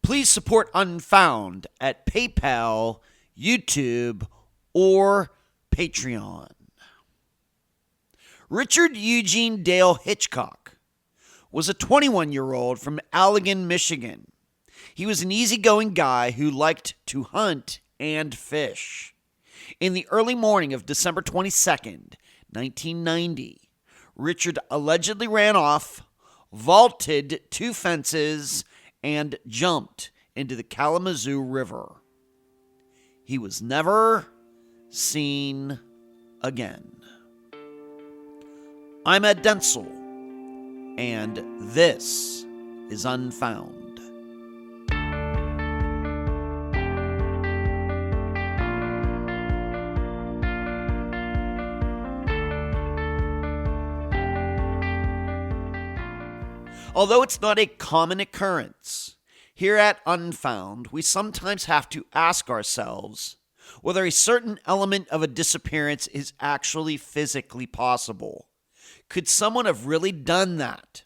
Please support Unfound at PayPal, YouTube, or Patreon. Richard Eugene Dale Hitchcock was a 21-year-old from Allegan, Michigan. He was an easygoing guy who liked to hunt and fish. In the early morning of December 22nd, 1990, Richard allegedly ran off, vaulted 2 fences, and jumped into the Kalamazoo River. He was never seen again. I'm Ed Dentzel, and this is Unfound. Although it's not a common occurrence, here at Unfound, we sometimes have to ask ourselves whether a certain element of a disappearance is actually physically possible. Could someone have really done that?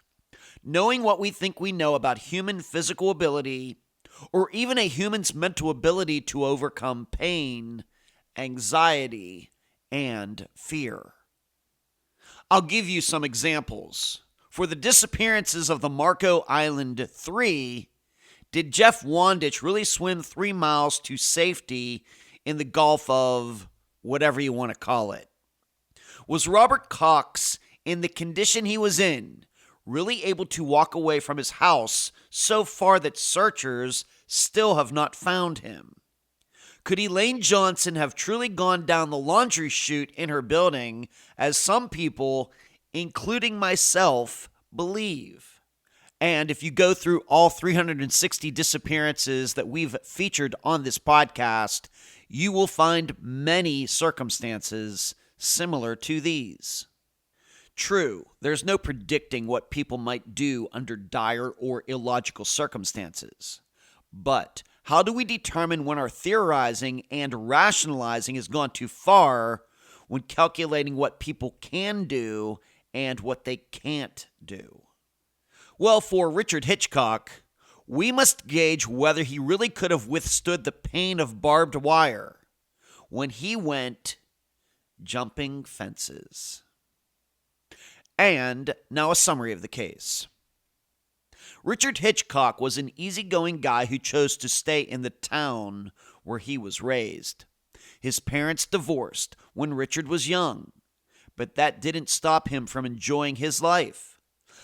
Knowing what we think we know about human physical ability, or even a human's mental ability to overcome pain, anxiety, and fear. I'll give you some examples. For the disappearances of the Marco Island 3, did Jeff Wandich really swim 3 miles to safety in the Gulf of whatever you want to call it? Was Robert Cox, in the condition he was in, really able to walk away from his house so far that searchers still have not found him? Could Elaine Johnson have truly gone down the laundry chute in her building, as some people, including myself, believe? And if you go through all 360 disappearances that we've featured on this podcast, you will find many circumstances similar to these. True, there's no predicting what people might do under dire or illogical circumstances. But how do we determine when our theorizing and rationalizing has gone too far when calculating what people can do and what they can't do? Well, for Richard Hitchcock, we must gauge whether he really could have withstood the pain of barbed wire when he went jumping fences. And now a summary of the case. Richard Hitchcock was an easygoing guy who chose to stay in the town where he was raised. His parents divorced when Richard was young, but that didn't stop him from enjoying his life.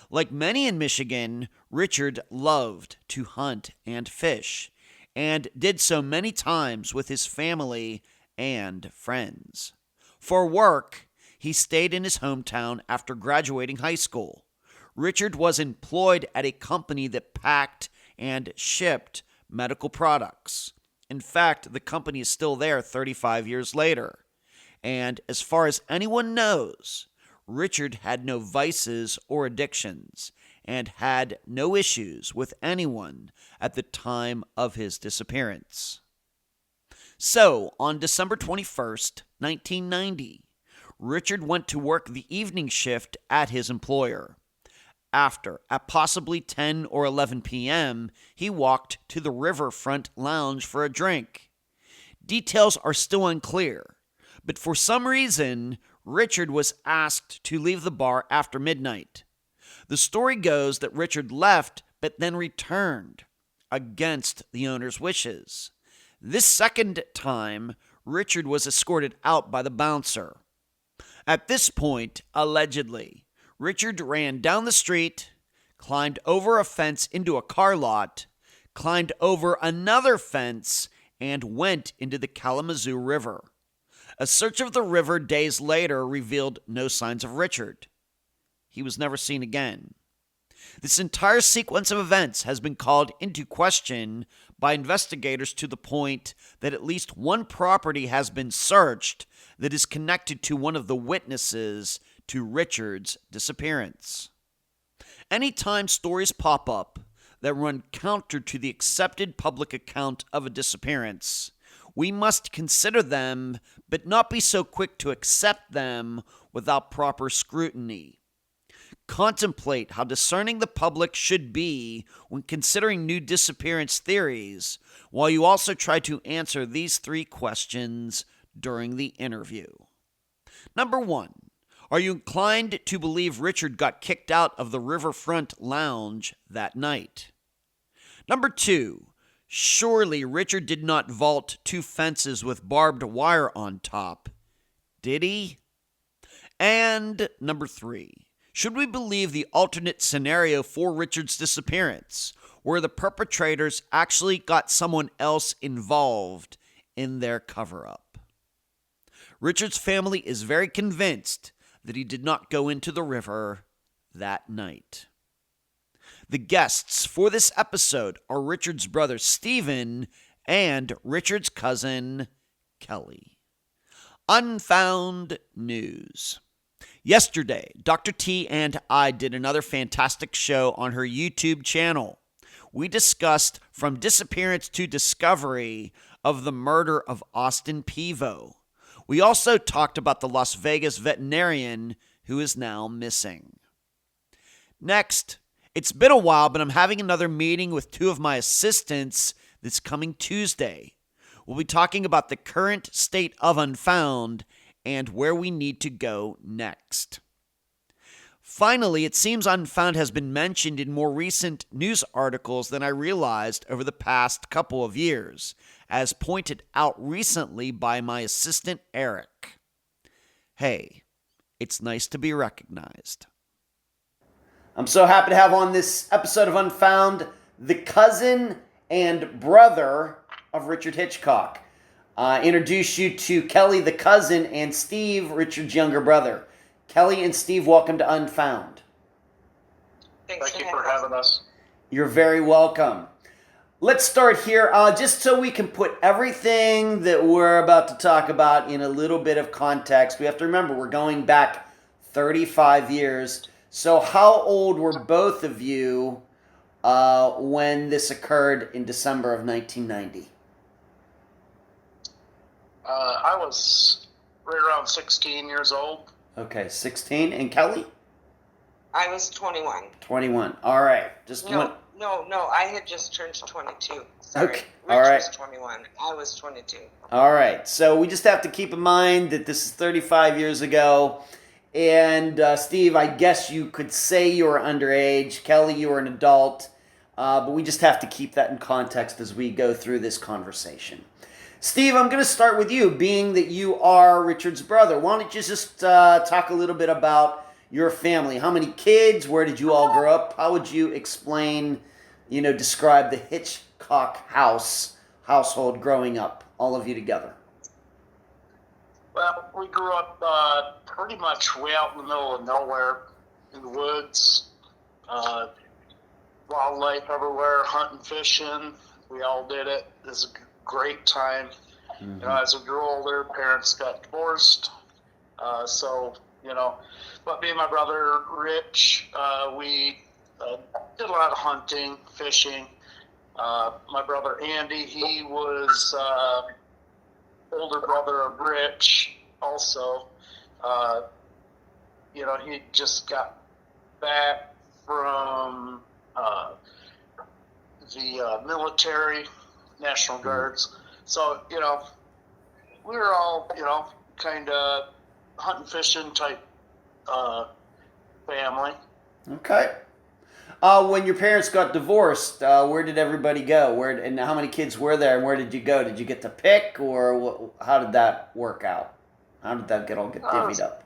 Like many in Michigan, Richard loved to hunt and fish, and did so many times with his family and friends. For work, he stayed in his hometown after graduating high school. Richard was employed at a company that packed and shipped medical products. In fact, the company is still there 35 years later. And as far as anyone knows, Richard had no vices or addictions and had no issues with anyone at the time of his disappearance. So, on December 21st, 1990, Richard went to work the evening shift at his employer. After, at possibly 10 or 11 p.m., he walked to the riverfront lounge for a drink. Details are still unclear, but for some reason, Richard was asked to leave the bar after midnight. The story goes that Richard left but then returned, against the owner's wishes. This second time, Richard was escorted out by the bouncer. At this point, allegedly, Richard ran down the street, climbed over a fence into a car lot, climbed over another fence, and went into the Kalamazoo River. A search of the river days later revealed no signs of Richard. He was never seen again. This entire sequence of events has been called into question by investigators to the point that at least one property has been searched that is connected to one of the witnesses to Richard's disappearance. Anytime stories pop up that run counter to the accepted public account of a disappearance, we must consider them, but not be so quick to accept them without proper scrutiny. contemplate how discerning the public should be when considering new disappearance theories, while you also try to answer these 3 questions during the interview. Number 1, are you inclined to believe Richard got kicked out of the Riverfront Lounge that night? Number 2, surely Richard did not vault 2 fences with barbed wire on top, did he? And number 3, should we believe the alternate scenario for Richard's disappearance, where the perpetrators actually got someone else involved in their cover-up? Richard's family is very convinced that he did not go into the river that night. The guests for this episode are Richard's brother Stephen and Richard's cousin Kelly. Unfound News. Yesterday, Dr. T and I did another fantastic show on her YouTube channel. We discussed from disappearance to discovery of the murder of Austin Pivo. We also talked about the Las Vegas veterinarian who is now missing. Next, it's been a while, but I'm having another meeting with 2 of my assistants this coming Tuesday. We'll be talking about the current state of Unfound and where we need to go next. Finally, it seems Unfound has been mentioned in more recent news articles than I realized over the past couple of years, as pointed out recently by my assistant Eric. Hey, it's nice to be recognized. I'm so happy to have on this episode of Unfound the cousin and brother of Richard Hitchcock. Introduce you to Kelly the cousin and Steve, Richard's younger brother. Kelly and Steve, welcome to Unfound. Thank you for having us. You're very welcome. Let's start here, just so we can put everything that we're about to talk about in a little bit of context. We have to remember we're going back 35 years. So how old were both of you when this occurred in December of 1990? I was right around 16 years old. Okay, 16. And Kelly? I was 21. 21. All right. No, I had just turned 22. Sorry. Okay. Rich All right. was 21. I was 22. All right. So we just have to keep in mind that this is 35 years ago. And Steve, I guess you could say you were underage. Kelly, you were an adult. But we just have to keep that in context as we go through this conversation. Steve, I'm going to start with you, being that you are Richard's brother. Why don't you just talk a little bit about your family? How many kids? Where did you all grow up? How would you explain, describe the Hitchcock household growing up, all of you together? Well, we grew up pretty much way out in the middle of nowhere, in the woods, wildlife everywhere, hunting, fishing. We all did it. It was a great time. Mm-hmm. As we grew older, parents got divorced. But me and my brother Rich, we did a lot of hunting, fishing. My brother Andy, he was older brother of Rich also. He just got back from the military, National Guards. So, we were all, kind of hunting, fishing type family. Okay. When your parents got divorced, where did everybody go? And how many kids were there, and where did you go? Did you get to pick, or how did that work out? How did that get divvied up?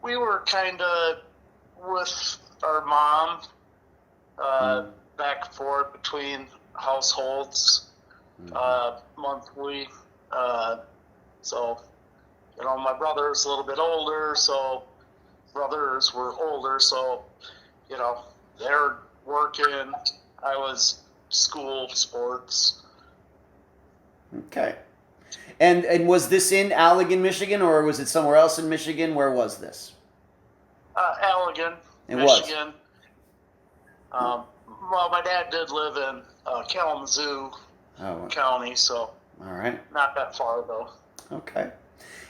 We were kind of with our mom, back and forth between households, monthly. My brother's a little bit older, so brothers were older, so, they're working. I was school, sports. Okay. And was this in Allegan, Michigan, or was it somewhere else in Michigan? Where was this? Allegan, Michigan. My dad did live in Kalamazoo County, so all right, not that far though. Okay.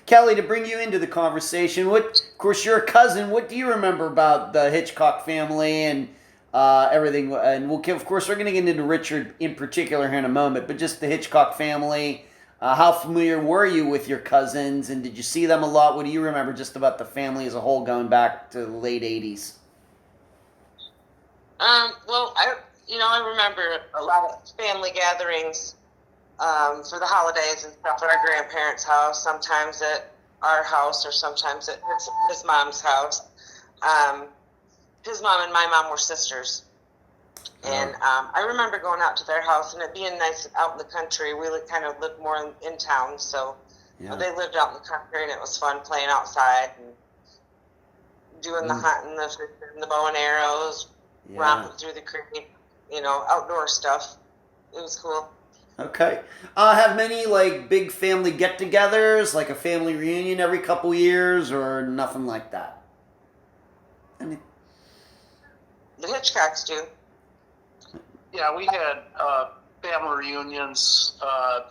Kelly, to bring you into the conversation, of course, you're a cousin. What do you remember about the Hitchcock family and everything? And of course, we're going to get into Richard in particular here in a moment, but just the Hitchcock family. How familiar were you with your cousins, and did you see them a lot? What do you remember just about the family as a whole, going back to the late '80s? Well, I remember a lot of family gatherings for the holidays and stuff at our grandparents' house, sometimes at our house or sometimes at his mom's house. His mom and my mom were sisters. And I remember going out to their house and it being nice out in the country. We kind of lived more in town, so they lived out in the country, and it was fun playing outside and doing the hunting, the bow and arrows, romping through the creek, outdoor stuff. It was cool. Okay. Have many big family get-togethers, like a family reunion every couple years, or nothing like that? The Hitchcocks do. Yeah, we had family reunions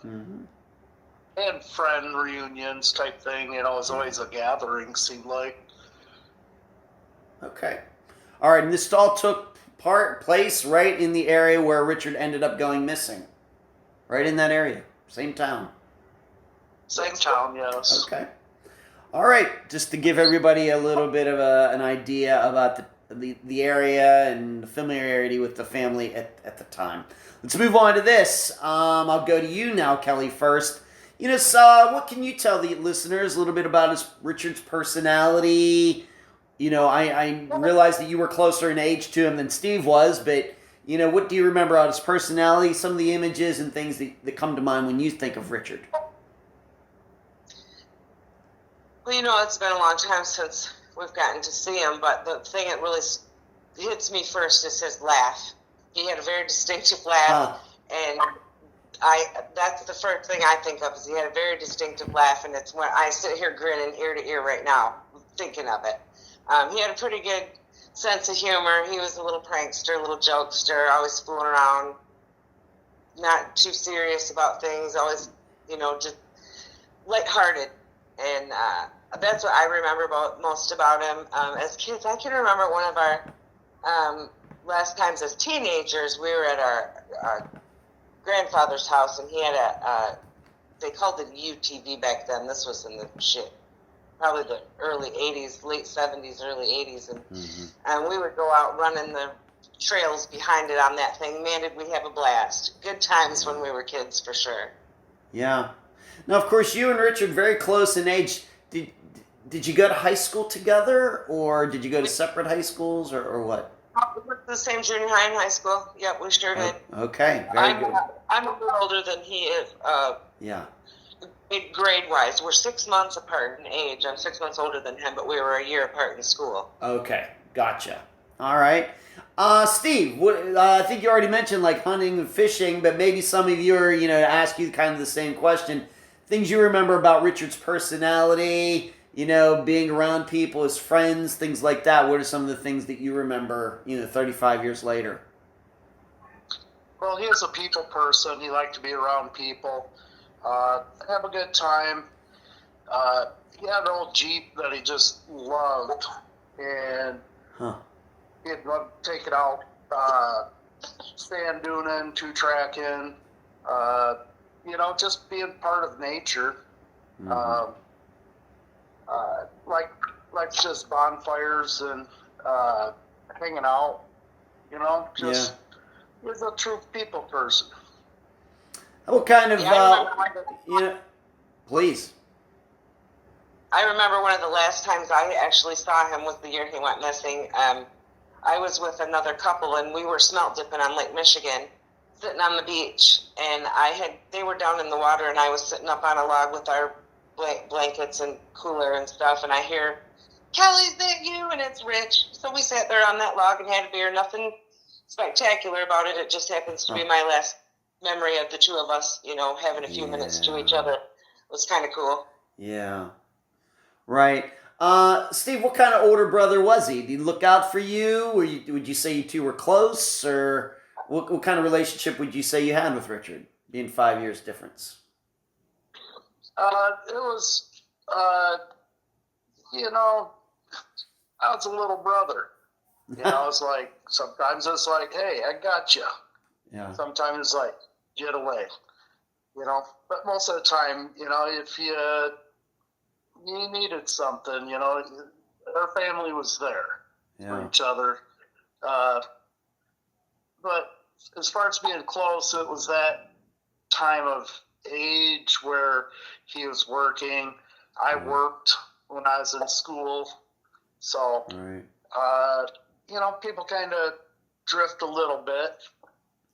and friend reunions type thing. It was always a gathering, seemed like. Okay. All right, and this all took place right in the area where Richard ended up going missing. Right in that area. Same town. Same town, yes. Okay. All right, just to give everybody a little bit of an idea about the area and the familiarity with the family at the time. Let's move on to this. I'll go to you now, Kelly, first. What can you tell the listeners a little bit about Richard's personality? I realized that you were closer in age to him than Steve was, but, what do you remember about his personality, some of the images and things that come to mind when you think of Richard? Well, it's been a long time since we've gotten to see him, but the thing that really hits me first is his laugh. He had a very distinctive laugh, and that's the first thing I think of is he had a very distinctive laugh, and it's when I sit here grinning ear to ear right now thinking of it. He had a pretty good sense of humor. He was a little prankster, a little jokester, always fooling around, not too serious about things, always, just lighthearted. And that's what I remember most about him. As kids, I can remember one of our last times as teenagers, we were at our grandfather's house, and he had they called it UTV back then. This was in the probably the early 80s, late 70s, early 80s. And we would go out running the trails behind it on that thing. Man, did we have a blast. Good times when we were kids, for sure. Yeah. Now, of course, you and Richard very close in age. Did you go to high school together, or did you go to separate high schools, or what? We went to the same junior high and high school. Yep, we sure did. Okay, very good. I'm a little older than he is. Grade-wise, we're 6 months apart in age. I'm 6 months older than him, but we were a year apart in school. Okay, gotcha. All right. Steve, I think you already mentioned hunting and fishing, but maybe some of you are, to ask you kind of the same question. Things you remember about Richard's personality, being around people, his friends, things like that. What are some of the things that you remember, 35 years later? Well, he was a people person. He liked to be around people, have a good time. He had an old Jeep that he just loved, and he'd love to take it out, sand duning, two-tracking, just being part of nature. Like just bonfires and hanging out, he was a true people person. What kind of, please. I remember one of the last times I actually saw him was the year he went missing. I was with another couple, and we were smelt dipping on Lake Michigan, sitting on the beach, and they were down in the water, and I was sitting up on a log with our blankets and cooler and stuff, and I hear, "Kelly, is that you?" And it's Rich. So we sat there on that log and had a beer. Nothing spectacular about it. It just happens to be my last memory of the two of us, having a few minutes to each other. It was kind of cool. Yeah. Right. Steve, what kind of older brother was he? Did he look out for you? Would you say you two were close? Or what kind of relationship would you say you had with Richard, being 5 years difference? It was You know, I was a little brother. You know, it's like, sometimes it's like, hey, I got you. Yeah. Sometimes it's like, get away. You know, but most of the time, you know, if you needed something, you know, our family was there for each other. But as far as being close, it was that time of age where he was working. I worked when I was in school. So, you know, people kind of drift a little bit.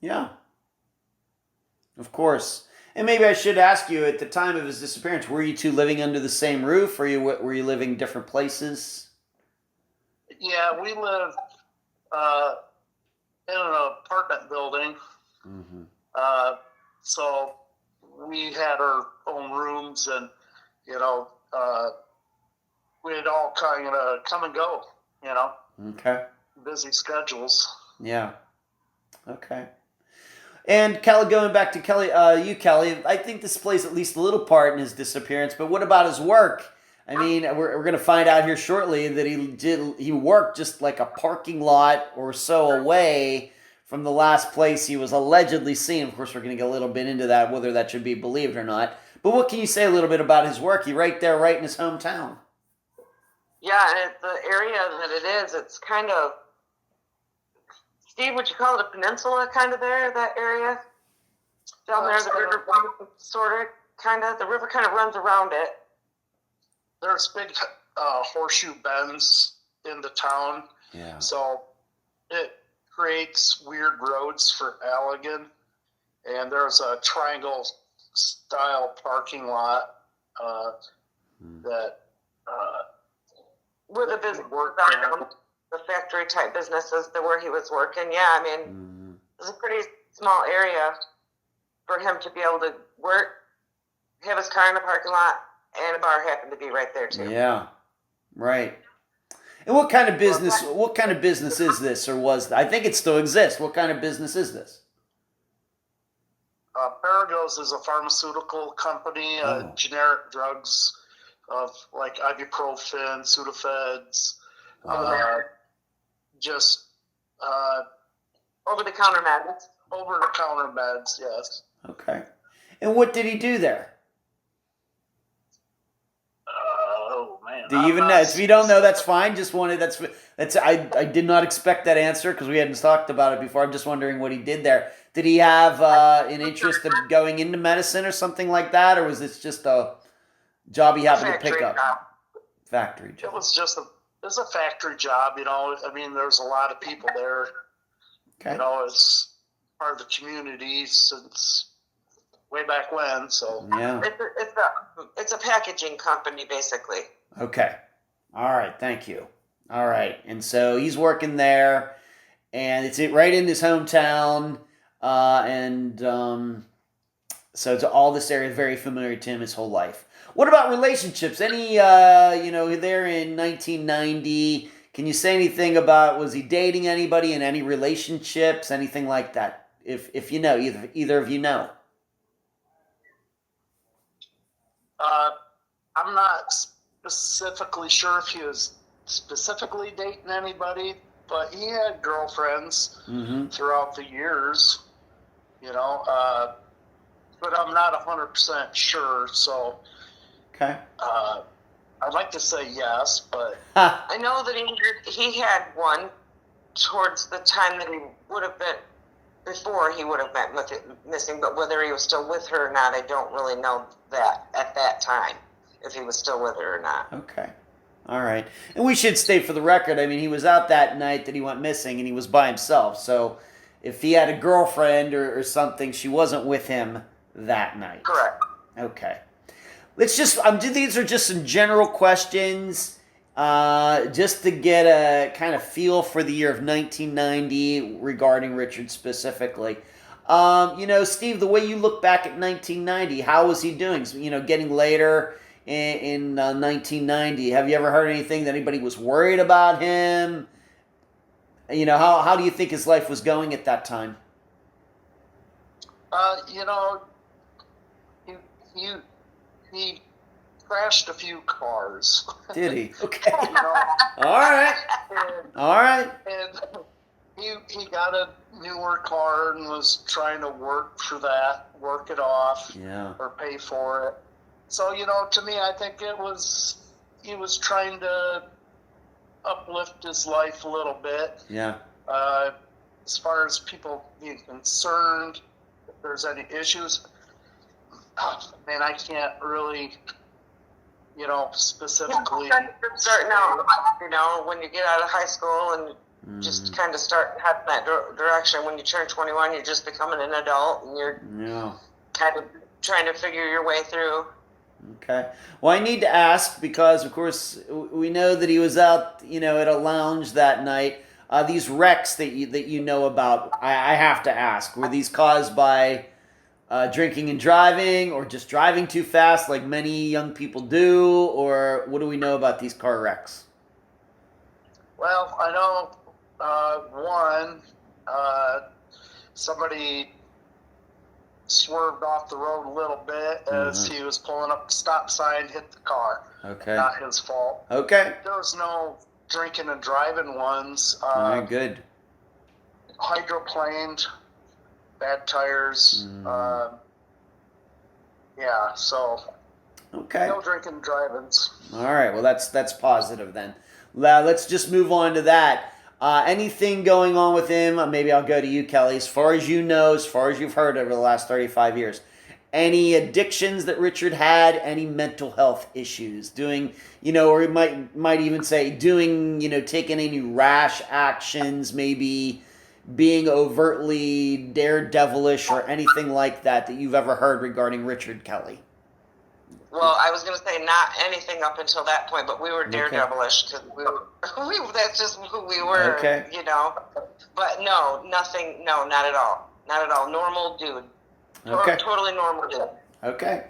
Yeah. Of course. And maybe I should ask you, at the time of his disappearance, were you two living under the same roof, or were you living different places? Yeah, we lived in an apartment building. Mm-hmm. So we had our own rooms, and, you know, we'd all kind of come and go, you know. Okay. Busy schedules. Yeah. Okay. And Kelly, going back to Kelly, Kelly, I think this plays at least a little part in his disappearance, but what about his work? I mean, we're going to find out here shortly that he worked just like a parking lot or so away from the last place he was allegedly seen. Of course, we're going to get a little bit into that, whether that should be believed or not. But what can you say a little bit about his work? He right there, right in his hometown. Yeah, and the area that it is, it's kind of, Steve, would you call it a peninsula kind of there, that area? Down there, the river, sort of, kind of, the river kind of runs around it. There's big horseshoe bends in the town. Yeah. So it creates weird roads for Allegan. And there's a triangle style parking lot that where the business the factory type businesses, where he was working. Yeah, I mean, it's a pretty small area for him to be able to work, have his car in the parking lot, and a bar happened to be right there too. Yeah, right. And what kind of business? What kind of business is this, or was? I think it still exists. What kind of business is this? Paragos is a pharmaceutical company, generic drugs of like ibuprofen, Sudafeds, just over-the-counter meds. Over-the-counter meds, yes. Okay. And what did he do there? Oh man! Do you even know? If you don't know, that's fine. Just wanted that's I did not expect that answer because we hadn't talked about it before. I'm just wondering what he did there. Did he have an interest in going into medicine or something like that, or was this just a job he happened to pick up? Factory job. It was a factory job. You know, I mean, there's a lot of people there. Okay. You know, it's part of the community since way back when. So yeah, it's a packaging company basically. Okay. All right. Thank you. All right. And so he's working there, and it's right in his hometown, so it's all this area is very familiar to him his whole life. What about relationships? Any, there in 1990, can you say anything about, was he dating anybody in any relationships, anything like that? If you know, either of you know. I'm not specifically sure if he was specifically dating anybody, but he had girlfriends throughout the years, you know, but I'm not 100% sure, so okay. I'd like to say yes, but I know that he had one towards the time that he would have been, before he would have been missing, but whether he was still with her or not, I don't really know that at that time, if he was still with her or not. Okay. All right. And we should state for the record, I mean, he was out that night that he went missing, and he was by himself. So if he had a girlfriend or something, she wasn't with him that night. Correct. Okay. Let's just, these are just some general questions, just to get a kind of feel for the year of 1990 regarding Richard specifically. Steve, the way you look back at 1990, how was he doing? Getting later in 1990, have you ever heard anything that anybody was worried about him? How do you think his life was going at that time? He crashed a few cars. Did he? Okay. You know, All right. and, All right. and he got a newer car and was trying to work it off, Yeah. or pay for it. So, you know, to me, I think he was trying to uplift his life a little bit. Yeah. As far as people being concerned, if there's any issues, man, I can't really, you know, specifically. Starting out, you know, when you get out of high school and just kind of start heading that direction. When you turn 21, you're just becoming an adult, and you're kind of trying to figure your way through. Okay. Well, I need to ask because, of course, we know that he was out, you know, at a lounge that night. These wrecks that you know about, I have to ask, were these caused by drinking and driving, or just driving too fast, like many young people do, or what do we know about these car wrecks? Well, I know somebody swerved off the road a little bit as he was pulling up the stop sign, hit the car. Okay. Not his fault. Okay. There was no drinking and driving ones. All right, good. Hydroplaned, bad tires. Yeah, so Okay. no drinking and drivings. All right. Well, that's positive then. Let's just move on to that. Anything going on with him? Maybe I'll go to you, Kelly. As far as you know, as far as you've heard over the last 35 years, any addictions that Richard had? Any mental health issues? Doing, you know, or might even say doing, you know, taking any rash actions, maybe being overtly daredevilish or anything like that you've ever heard regarding Richard Kelly? Well, I was going to say not anything up until that point, but we were daredevilish because that's just who we were, you know. But no, nothing, no, not at all. Not at all. Normal dude. Totally normal dude. Okay.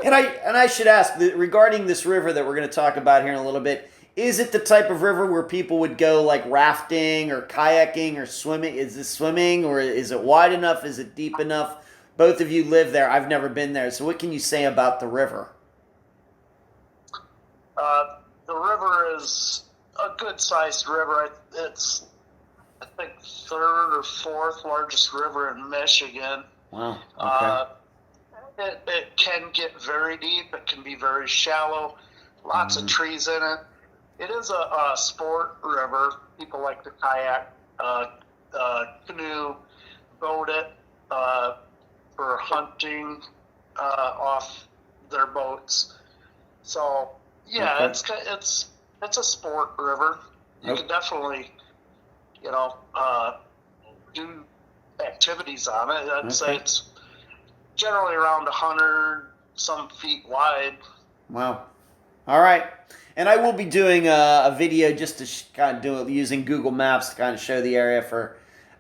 And I should ask, regarding this river that we're going to talk about here in a little bit, is it the type of river where people would go like rafting or kayaking or swimming? Is this swimming, or is it wide enough? Is it deep enough? Both of you live there. I've never been there. So what can you say about the river? The river is a good-sized river. It's, I think, third or fourth largest river in Michigan. Wow. Okay. It can get very deep. It can be very shallow. Lots of trees in it. It is a sport river. People like to kayak, canoe, boat it for hunting off their boats. So yeah, it's a sport river. You can definitely, you know, do activities on it. I'd say it's generally around 100 some feet wide. Wow. All right. And I will be doing a video just to kind of do it using Google Maps to kind of show the area for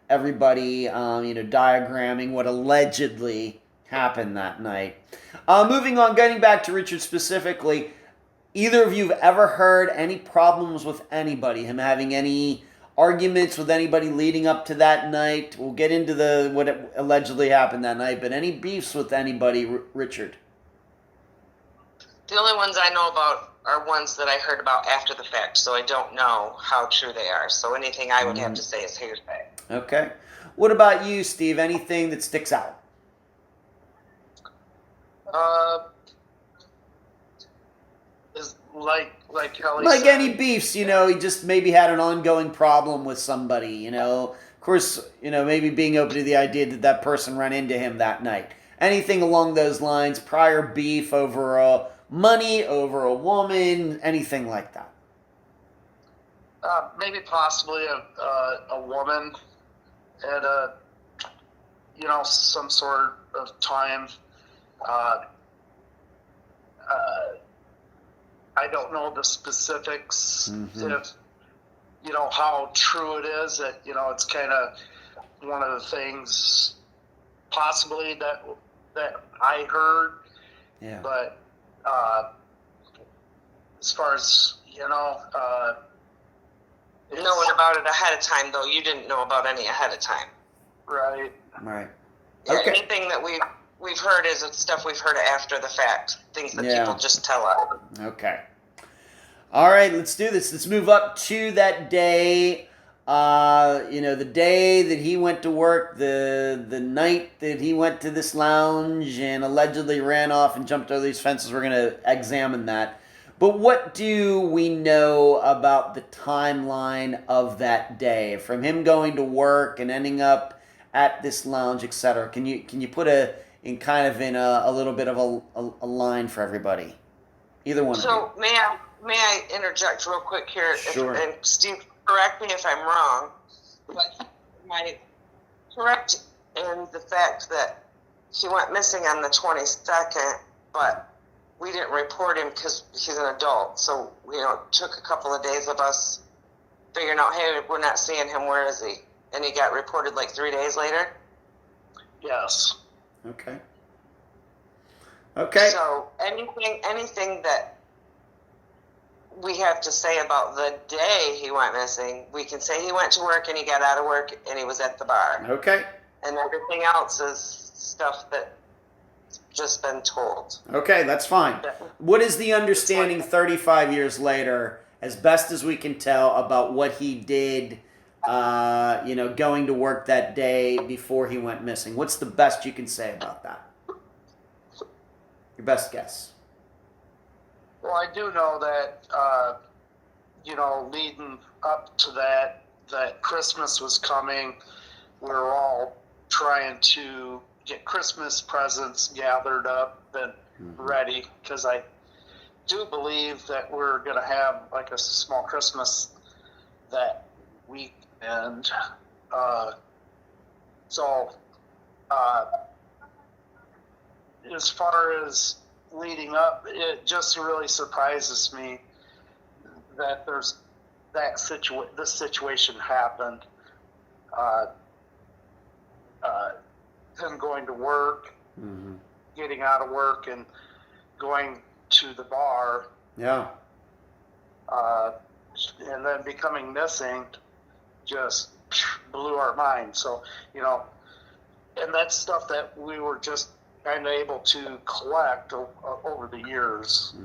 everybody, you know, diagramming what allegedly happened that night. Moving on, getting back to Richard specifically, either of you have ever heard any problems with anybody, him having any arguments with anybody leading up to that night? We'll get into what allegedly happened that night, but any beefs with anybody, Richard? The only ones I know about are ones that I heard about after the fact, so I don't know how true they are. So anything I would have to say is hearsay. Okay. What about you, Steve? Anything that sticks out? Is like Kelly like said, any beefs, you know, he just maybe had an ongoing problem with somebody, you know. Of course, you know, maybe being open to the idea that that person ran into him that night. Anything along those lines, prior beef over money, over a woman, anything like that? maybe possibly a woman at you know, some sort of time. I don't know the specifics, if, you know, how true it is. That, you know, it's kind of one of the things possibly that I heard. Yeah. But as far as, you know, knowing about it ahead of time, though, you didn't know about any ahead of time. Right. Right. Yeah, Okay. anything that we've heard is stuff we've heard after the fact, things that people just tell us. Okay. All right, let's do this. Let's move up to that day. The day that he went to work, the night that he went to this lounge and allegedly ran off and jumped over these fences. We're going to examine that. But what do we know about the timeline of that day, from him going to work and ending up at this lounge, etc.? Can you put in a little bit of a line for everybody? Either one. So may I interject real quick here? Sure. And Steve, correct me if I'm wrong, but my correct in the fact that he went missing on the 22nd, but we didn't report him because he's an adult. So, it took a couple of days of us figuring out, hey, we're not seeing him, where is he? And he got reported like 3 days later? Yes. Okay. So anything that we have to say about the day he went missing, we can say he went to work and he got out of work and he was at the bar. Okay. And everything else is stuff that just been told. Okay, that's fine. What is the understanding 35 years later, as best as we can tell, about what he did, going to work that day before he went missing? What's the best you can say about that? Your best guess. Well, I do know that, leading up to that Christmas was coming. We were all trying to get Christmas presents gathered up and ready, because I do believe that we're going to have like a small Christmas that week. And as far as leading up, it just really surprises me that this situation happened. Him going to work, getting out of work, and going to the bar. Yeah. And then becoming missing just blew our mind. So, and that's stuff that we were just kind of able to collect over the years,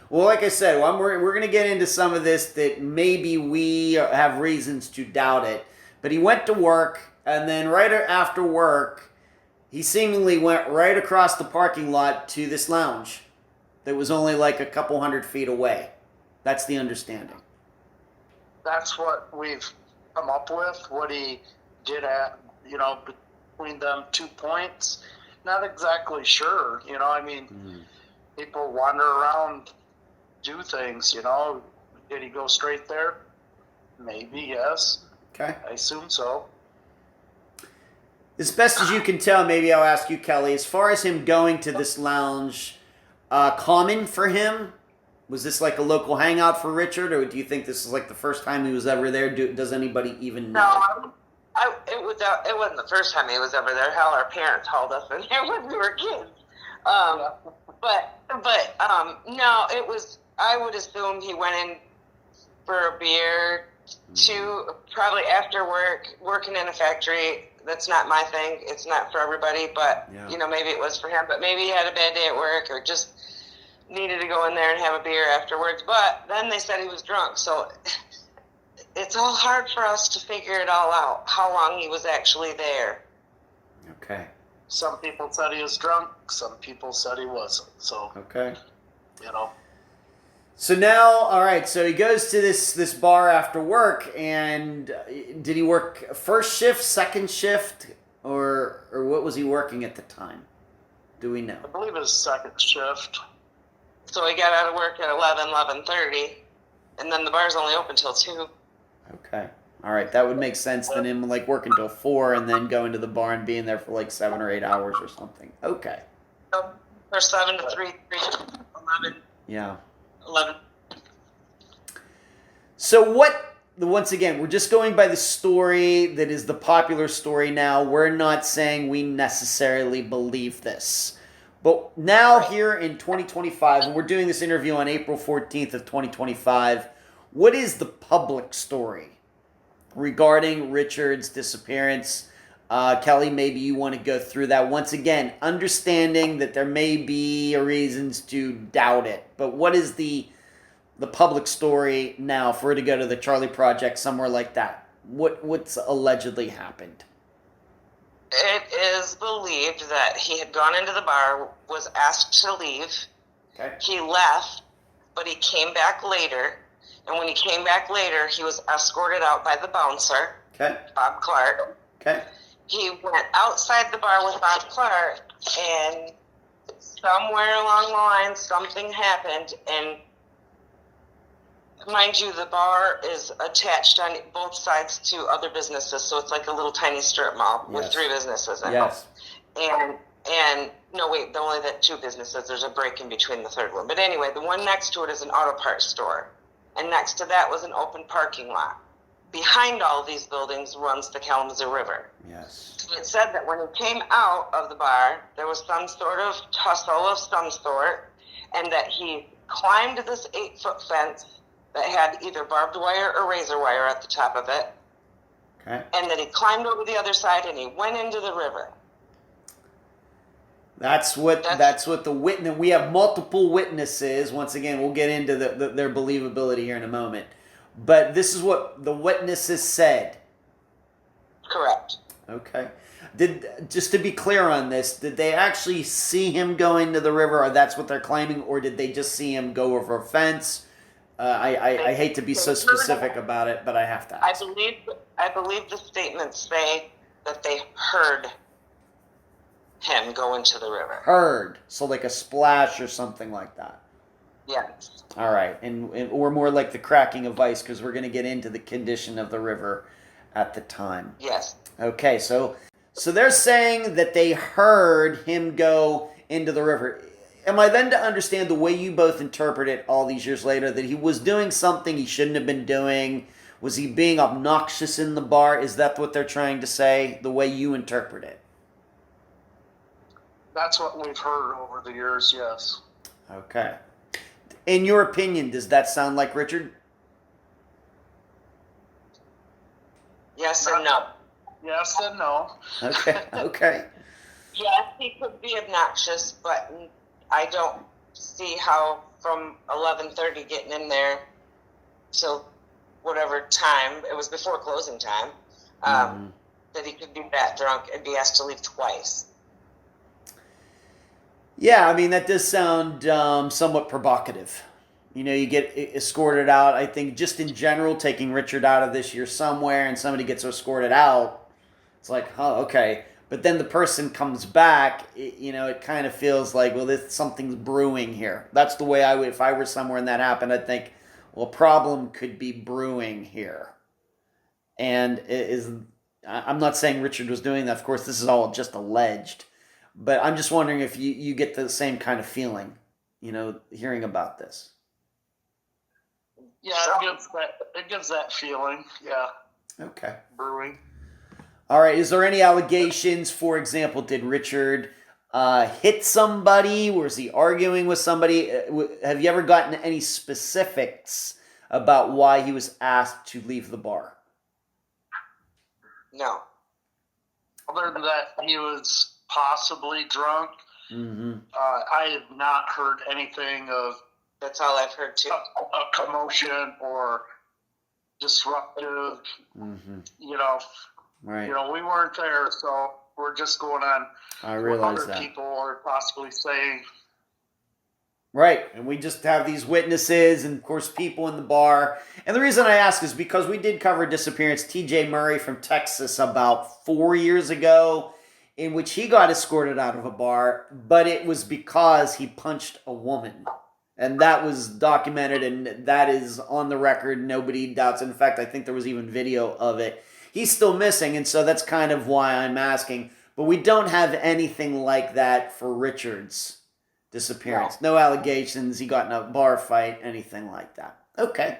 Well, like I said, we're going to get into some of this that maybe we have reasons to doubt it. But he went to work, and then right after work, he seemingly went right across the parking lot to this lounge that was only like a couple 100 feet away. That's the understanding. That's what we've come up with, what he did at, between them 2 points. Not exactly sure, people wander around, do things, Did he go straight there? Maybe, yes. Okay. I assume so. As best as you can tell, maybe I'll ask you, Kelly, as far as him going to this lounge, common for him? Was this like a local hangout for Richard, or do you think this is like the first time he was ever there? Does anybody even know? No, it wasn't the first time he was ever there. Hell, our parents hauled us in there when we were kids. But no, it was. I would assume he went in for a beer, probably after work, working in a factory. That's not my thing. It's not for everybody, but maybe it was for him. But maybe he had a bad day at work, or just needed to go in there and have a beer afterwards. But then they said he was drunk, so it's all hard for us to figure it all out, how long he was actually there. Okay. Some people said he was drunk, some people said he wasn't. So, okay. So now, all right, so he goes to this bar after work, and did he work first shift, second shift, or what was he working at the time? Do we know? I believe it was second shift. So he got out of work at 11:30, and then the bar's only open till 2. Okay. All right, that would make sense than him like working till 4 and then going to the bar and being there for like 7 or 8 hours or something. Okay. Or 7 to 3, 11. Yeah. 11. So once again, we're just going by the story that is the popular story now. We're not saying we necessarily believe this. But now here in 2025, and we're doing this interview on April 14th of 2025, what is the public story regarding Richard's disappearance? Kelly, maybe you want to go through that once again, understanding that there may be reasons to doubt it. But what is the public story now for her to go to the Charley Project, somewhere like that? What's allegedly happened? It is believed that he had gone into the bar, was asked to leave. Okay. He left, but he came back later. And when he came back later, he was escorted out by the bouncer, Okay. Bob Clark. Okay. He went outside the bar with Bob Clark, and somewhere along the line, something happened. And mind you, the bar is attached on both sides to other businesses, so it's like a little tiny strip mall with Yes. 3 businesses in Yes. it. And no, wait, only that 2 businesses. There's a break in between the third one. But anyway, the one next to it is an auto parts store, and next to that was an open parking lot. Behind all these buildings runs the Kalamazoo River. Yes. It said that when he came out of the bar, there was some sort of tussle of some sort, and that he climbed this 8-foot fence that had either barbed wire or razor wire at the top of it. Okay. And then he climbed over the other side and he went into the river. That's what the witness. We have multiple witnesses. Once again, we'll get into their believability here in a moment. But this is what the witnesses said. Correct. Okay. Just to be clear on this, did they actually see him go into the river, or that's what they're claiming, or did they just see him go over a fence? I hate to be so specific about it, but I have to ask. I believe the statements say that they heard him go into the river. Heard, so like a splash or something like that. Yes. All right, and or more like the cracking of ice, because we're going to get into the condition of the river at the time. Yes. Okay, so they're saying that they heard him go into the river. Am I then to understand the way you both interpret it all these years later, that he was doing something he shouldn't have been doing? Was he being obnoxious in the bar? Is that what they're trying to say, the way you interpret it? That's what we've heard over the years, yes. Okay. In your opinion, does that sound like Richard? Yes and no. Yes and no. Okay, okay. Yes, he could be obnoxious, but I don't see how from 11:30 getting in there till whatever time, it was before closing time, that he could be that drunk and be asked to leave twice. Yeah, I mean, that does sound somewhat provocative. You know, you get escorted out. I think just in general, taking Richard out of this, you're somewhere and somebody gets escorted out. It's like, oh, okay. But then the person comes back, it kind of feels like, well, something's brewing here. That's the way I would, if I were somewhere and that happened, I'd think, well, a problem could be brewing here. And I'm not saying Richard was doing that. Of course, this is all just alleged. But I'm just wondering if you get the same kind of feeling, hearing about this. Yeah, it gives that feeling, yeah. Okay. Brewing. All right, is there any allegations? For example, did Richard hit somebody? Was he arguing with somebody? Have you ever gotten any specifics about why he was asked to leave the bar? No. Other than that, he was possibly drunk. Mm-hmm. I have not heard anything of That's all I've heard too. a commotion or disruptive, Right. We weren't there, so we're just going on I what realize other that. people are possibly saying. Right, and we just have these witnesses and, of course, people in the bar. And the reason I ask is because we did cover disappearance T.J. Murray from Texas about 4 years ago, in which he got escorted out of a bar, but it was because he punched a woman. And that was documented, and that is on the record. Nobody doubts it. In fact, I think there was even video of it. He's still missing, and so that's kind of why I'm asking. But we don't have anything like that for Richard's disappearance. No allegations, he got in a bar fight, anything like that. Okay.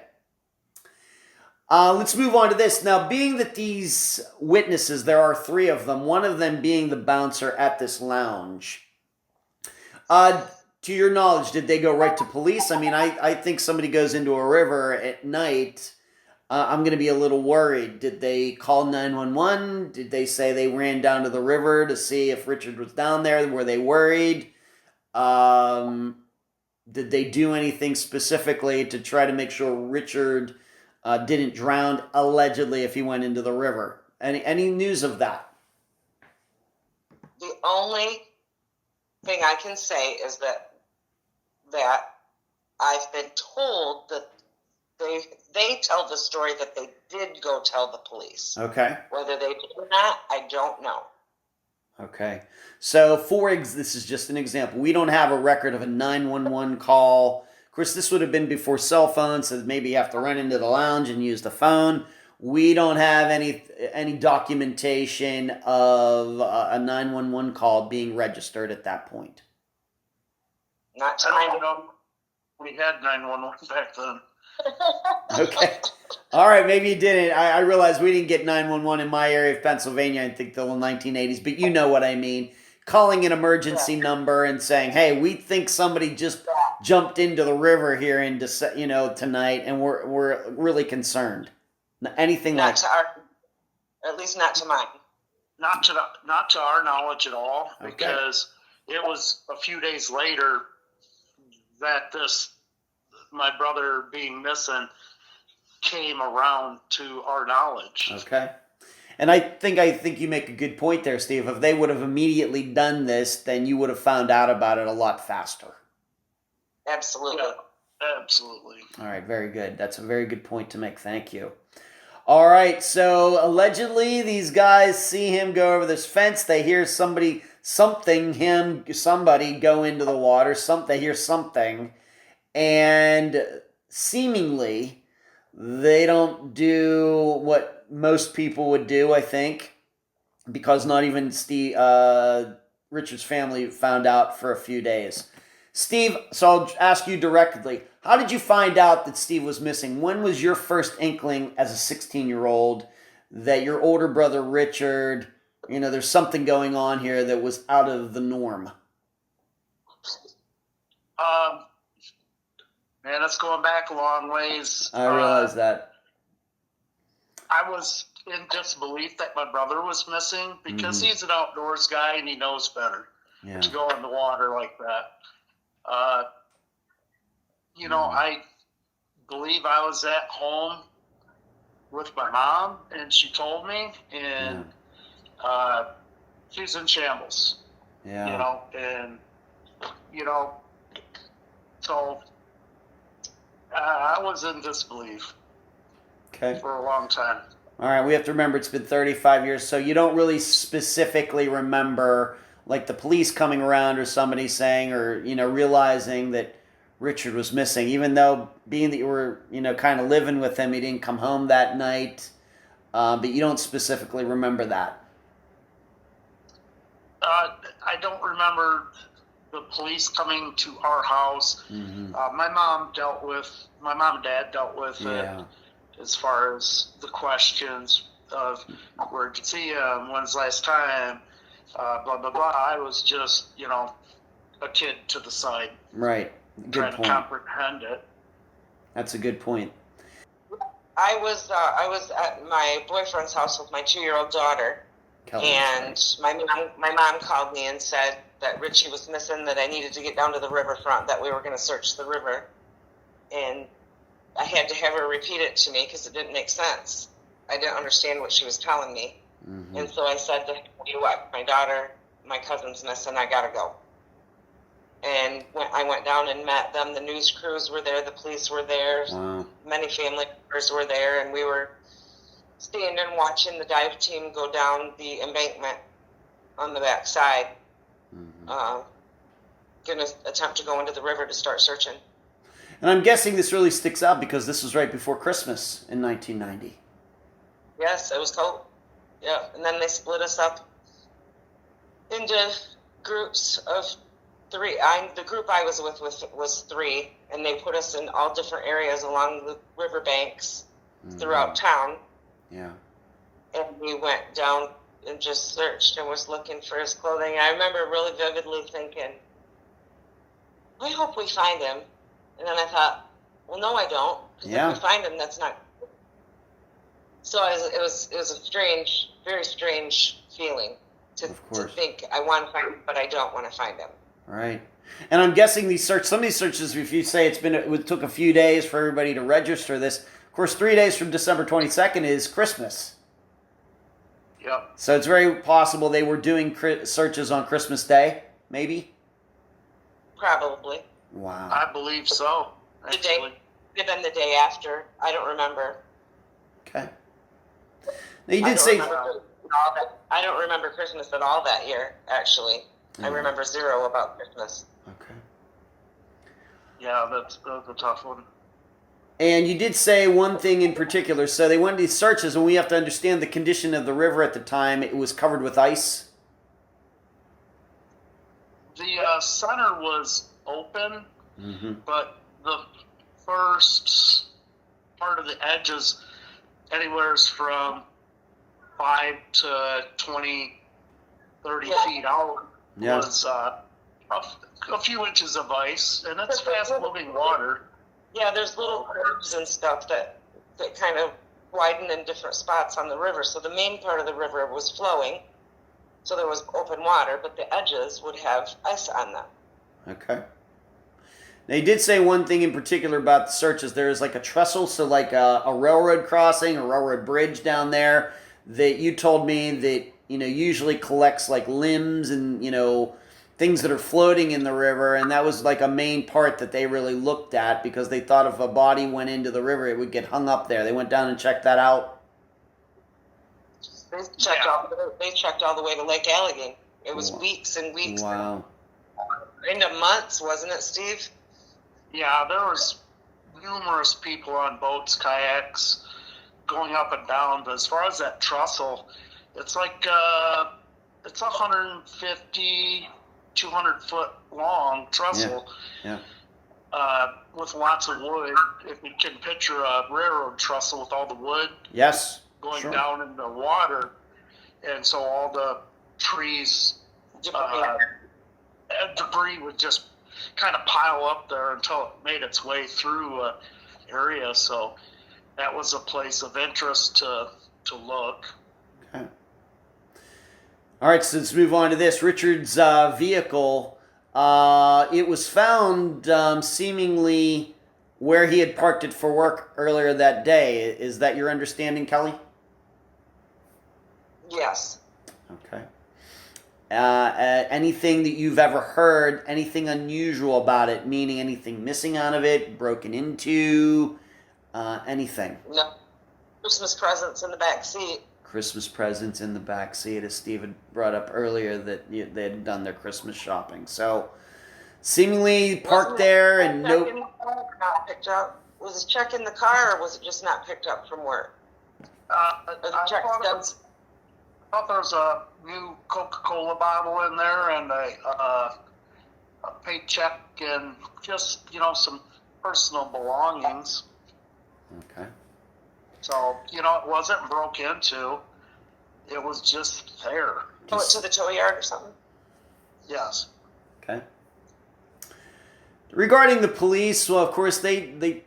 Let's move on to this. Now, being that these witnesses, there are 3 of them, one of them being the bouncer at this lounge. To your knowledge, did they go right to police? I mean, I think somebody goes into a river at night, I'm going to be a little worried. Did they call 911? Did they say they ran down to the river to see if Richard was down there? Were they worried? Did they do anything specifically to try to make sure Richard didn't drown, allegedly, if he went into the river? Any news of that? The only thing I can say is that I've been told that they tell the story that they did go tell the police. Okay. Whether they did or not, I don't know. Okay. So, this is just an example. We don't have a record of a 911 call. Of course, this would have been before cell phones, so maybe you have to run into the lounge and use the phone. We don't have any documentation of a 911 call being registered at that point. Not to I my don't know. We had 911 back then. Okay. All right, maybe you didn't. I realize we didn't get 911 in my area of Pennsylvania, I think, till the 1980s, but you know what I mean. Calling an emergency number and saying, hey, we think somebody just jumped into the river here tonight, and we're really concerned. Anything not like to our, at least not to mine. Not to our knowledge at all, Okay. because it was a few days later that my brother being missing came around to our knowledge. Okay. And I think you make a good point there, Steve. If they would have immediately done this, then you would have found out about it a lot faster. Absolutely. Yeah, absolutely. All right, very good. That's a very good point to make. Thank you. All right, so allegedly these guys see him go over this fence. They hear somebody go into the water. They hear something, and seemingly they don't do what most people would do, I think, because not even Richard's family found out for a few days. Steve, so I'll ask you directly, how did you find out that Steve was missing? When was your first inkling as a 16-year-old that your older brother Richard, there's something going on here that was out of the norm? Man, that's going back a long ways. I realize that. I was in disbelief that my brother was missing because he's an outdoors guy and he knows better to go in the water like that. I believe I was at home with my mom and she told me, and she's in shambles. Yeah. So I was in disbelief for a long time. All right, we have to remember it's been 35 years, so you don't really specifically remember like the police coming around or somebody saying or, realizing that Richard was missing, even though being that you were, kind of living with him, he didn't come home that night, but you don't specifically remember that. I don't remember the police coming to our house. My mom and dad dealt with it as far as the questions of where'd you see him, when's the last time, blah, blah, blah. I was just, a kid to the side. Right. Good trying point. to comprehend it. That's a good point. I was at my boyfriend's house with my 2-year-old daughter, and my mom called me and said that Richie was missing, that I needed to get down to the riverfront, that we were going to search the river, and I had to have her repeat it to me because it didn't make sense. I didn't understand what she was telling me, and so I said to her, "You what? My cousin's missing. I gotta go." And I went down and met them. The news crews were there. The police were there. Wow. Many family members were there. And we were standing watching the dive team go down the embankment on the back side. Going to attempt to go into the river to start searching. And I'm guessing this really sticks out because this was right before Christmas in 1990. Yes, it was cold. Yeah, and then they split us up into groups of 3. The group I was with was 3, and they put us in all different areas along the riverbanks throughout town. Yeah. And we went down and just searched and was looking for his clothing. I remember really vividly thinking, I hope we find him. And then I thought, well, no, I don't. Because if we find him, that's not good. So it was a strange, very strange feeling to think I want to find him, but I don't want to find him. Right. And I'm guessing some of these searches, if you say it took a few days for everybody to register this, of course, 3 days from December 22nd is Christmas. Yep. So it's very possible they were doing searches on Christmas Day, maybe? Probably. Wow. I believe so. Could have been the day after. I don't remember. Okay. Now you did say... I don't remember Christmas at all that year, actually. I remember zero about Christmas. Okay. Yeah, that's a tough one. And you did say one thing in particular. So they went to these searches, and we have to understand the condition of the river at the time. It was covered with ice. The center was open, but the first part of the edges, anywhere from 5 to 20, 30 feet out, was a few inches of ice, and it's fast-moving water. Yeah, there's little curves and stuff that kind of widen in different spots on the river. So the main part of the river was flowing, so there was open water, but the edges would have ice on them. Okay. Now, you did say one thing in particular about the searches. There is like a trestle, so like a railroad crossing, a railroad bridge down there that you told me that, usually collects like limbs and, things that are floating in the river, and that was like a main part that they really looked at because they thought if a body went into the river, it would get hung up there. They went down and checked that out. They checked all the way to Lake Allegan. It was weeks and weeks. Wow. Into months, wasn't it, Steve? Yeah, there was numerous people on boats, kayaks, going up and down. But as far as that trestle, it's like it's 150, 200-foot long trestle. Yeah. With lots of wood. If you can picture a railroad trestle with all the wood. Yes. Going down in the water, and so all the trees, debris would just kind of pile up there until it made its way through an area. So that was a place of interest to look. Okay. All right, so let's move on to this. Richard's vehicle, it was found seemingly where he had parked it for work earlier that day. Is that your understanding, Kelly? Yes. Okay. Anything that you've ever heard, anything unusual about it, meaning anything missing out of it, broken into, anything? No. Christmas presents in the back seat. Christmas presents in the back seat, as Steve had brought up earlier, that they had done their Christmas shopping. So, seemingly parked there and not picked up. Was his check in the car, or was it just not picked up from work? I thought there was a new Coca-Cola bottle in there and a paycheck and just, some personal belongings. Okay. So, it wasn't broke into. It was just there. Tow it to the tow yard or something? Yes. Okay. Regarding the police, well, of course, they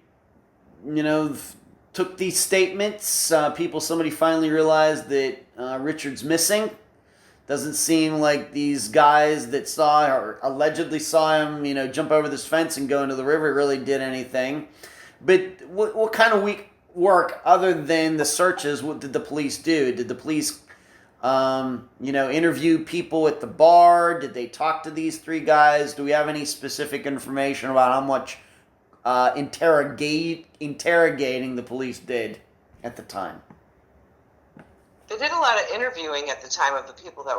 took these statements. Somebody finally realized that Richard's missing. Doesn't seem like these guys that saw or allegedly saw him, jump over this fence and go into the river really did anything. But what kind of work other than the searches, what did the police do? Did the police, interview people at the bar? Did they talk to these three guys? Do we have any specific information about how much interrogating the police did at the time? They did a lot of interviewing at the time of the people that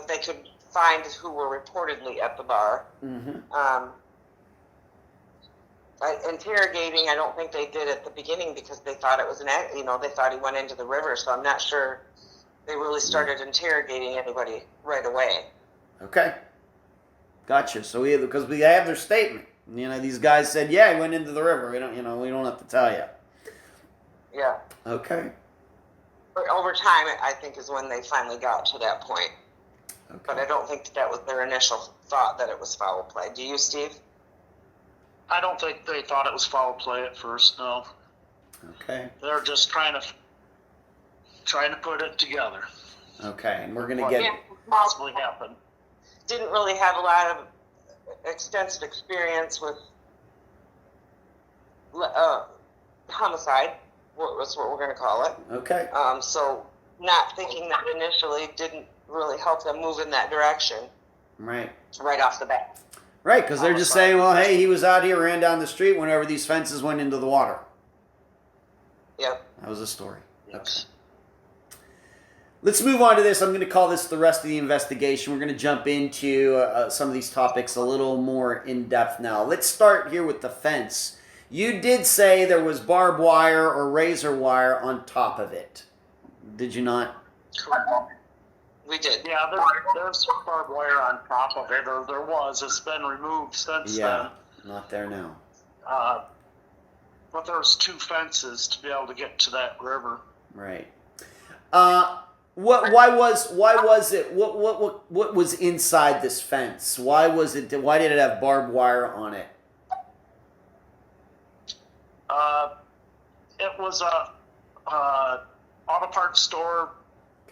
they could find who were reportedly at the bar. Mm-hmm. Interrogating, I don't think they did at the beginning because they thought it was they thought he went into the river. So I'm not sure they really started interrogating anybody right away. Okay, gotcha. So because we have their statement, these guys said, yeah, he went into the river. We don't have to tell you. Yeah. Okay. But over time, I think is when they finally got to that point. Okay. But I don't think that was their initial thought that it was foul play. Do you, Steve? I don't think they thought it was foul play at first, no. Okay. They're just trying to trying to put it together. Okay, and we're going to get... Yeah, Possibly happen. didn't really have a lot of extensive experience with homicide. That's what we're going to call it. Okay. So not thinking that initially didn't really help them move in that direction Right. right off the bat. Right, because they're just saying, well, hey, he was out here, ran down the street, went over these fences, went into the water. Yep. That was the story. Yes. Let's move on to this. I'm going to call this the rest of the investigation. We're going to jump into some of these topics a little more in depth now. Let's start here with the fence. You did say there was barbed wire or razor wire on top of it. Did you not? Correct. We did. Yeah, there's barbed wire on top of it, or there was. It's been removed since Yeah, not there now. then. But there's 2 fences to be able to get to that river. Right. Why was it? What was inside this fence? Why did it have barbed wire on it? It was a auto parts store.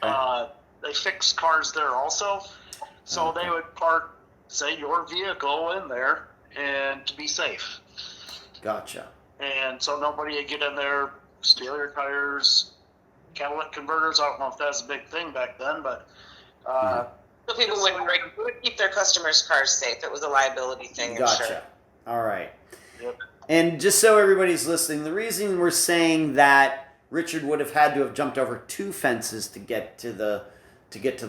Okay. They fix cars there also, so Okay. they would park, say, your vehicle in there, and to be safe. Gotcha. And so nobody would get in there, steal your tires, catalytic converters. I don't know if that's a big thing back then, but So people would keep their customers' cars safe. It was a liability thing. Gotcha. Sure. All right. yep. And just so everybody's listening, the reason we're saying that Richard would have had to have jumped over 2 fences to get to the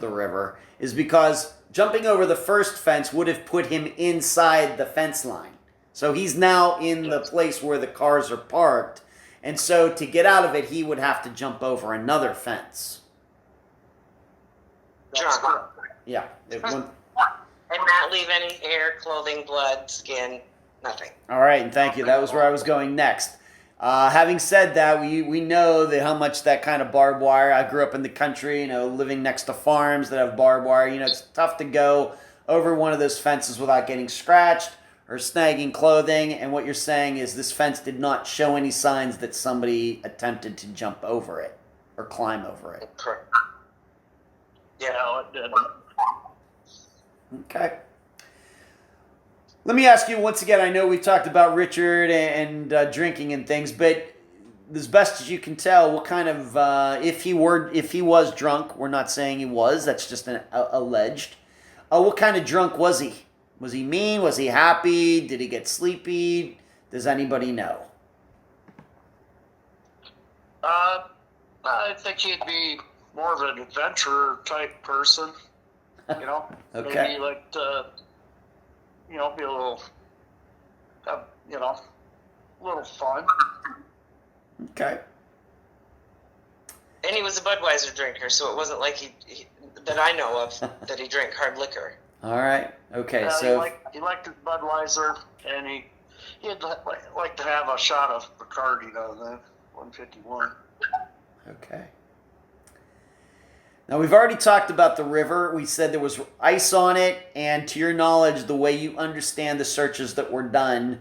river is because jumping over the first fence would have put him inside the fence line. So he's now in the place where the cars are parked. And so to get out of it, he would have to jump over another fence. That's Drunk. correct. Yeah. And not leave any hair, clothing, blood, skin, nothing. All right, and thank you. That was where I was going next. Having said that, we know that how much that kind of barbed wire. I grew up in the country, living next to farms that have barbed wire. It's tough to go over one of those fences without getting scratched or snagging clothing. And what you're saying is this fence did not show any signs that somebody attempted to jump over it or climb over it. Correct. Yeah, no, it didn't. Okay. Let me ask you once again. I know we've talked about Richard and drinking and things, but as best as you can tell, what kind of if he was drunk? We're not saying he was. That's just alleged. What kind of drunk was he? Was he mean? Was he happy? Did he get sleepy? Does anybody know? I think he'd be more of an adventurer type person. Okay. Maybe like to, be a little, have, a little fun. Okay. And he was a Budweiser drinker, so it wasn't like he that I know of, that he drank hard liquor. All right. Okay. He So liked his Budweiser, and he'd like to have a shot of Bacardi now and then, 151. okay. Now, we've already talked about the river. We said there was ice on it, and to your knowledge, the way you understand the searches that were done,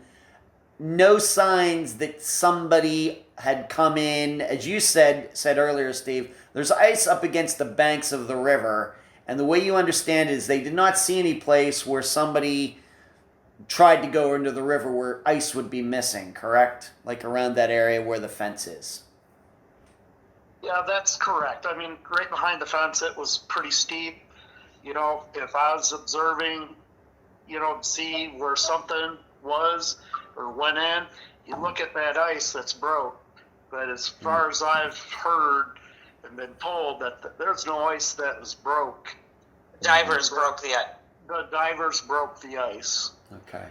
no signs that somebody had come in. As you said earlier, Steve, there's ice up against the banks of the river, and the way you understand it is they did not see any place where somebody tried to go into the river where ice would be missing, correct? Like around that area where the fence is. Yeah, that's correct. I mean, right behind the fence, it was pretty steep. If I was observing, to see where something was or went in, you look at that ice that's broke. But as far as I've heard and been told, that there's no ice that was broke. Divers broke the ice. The divers broke the ice. Okay.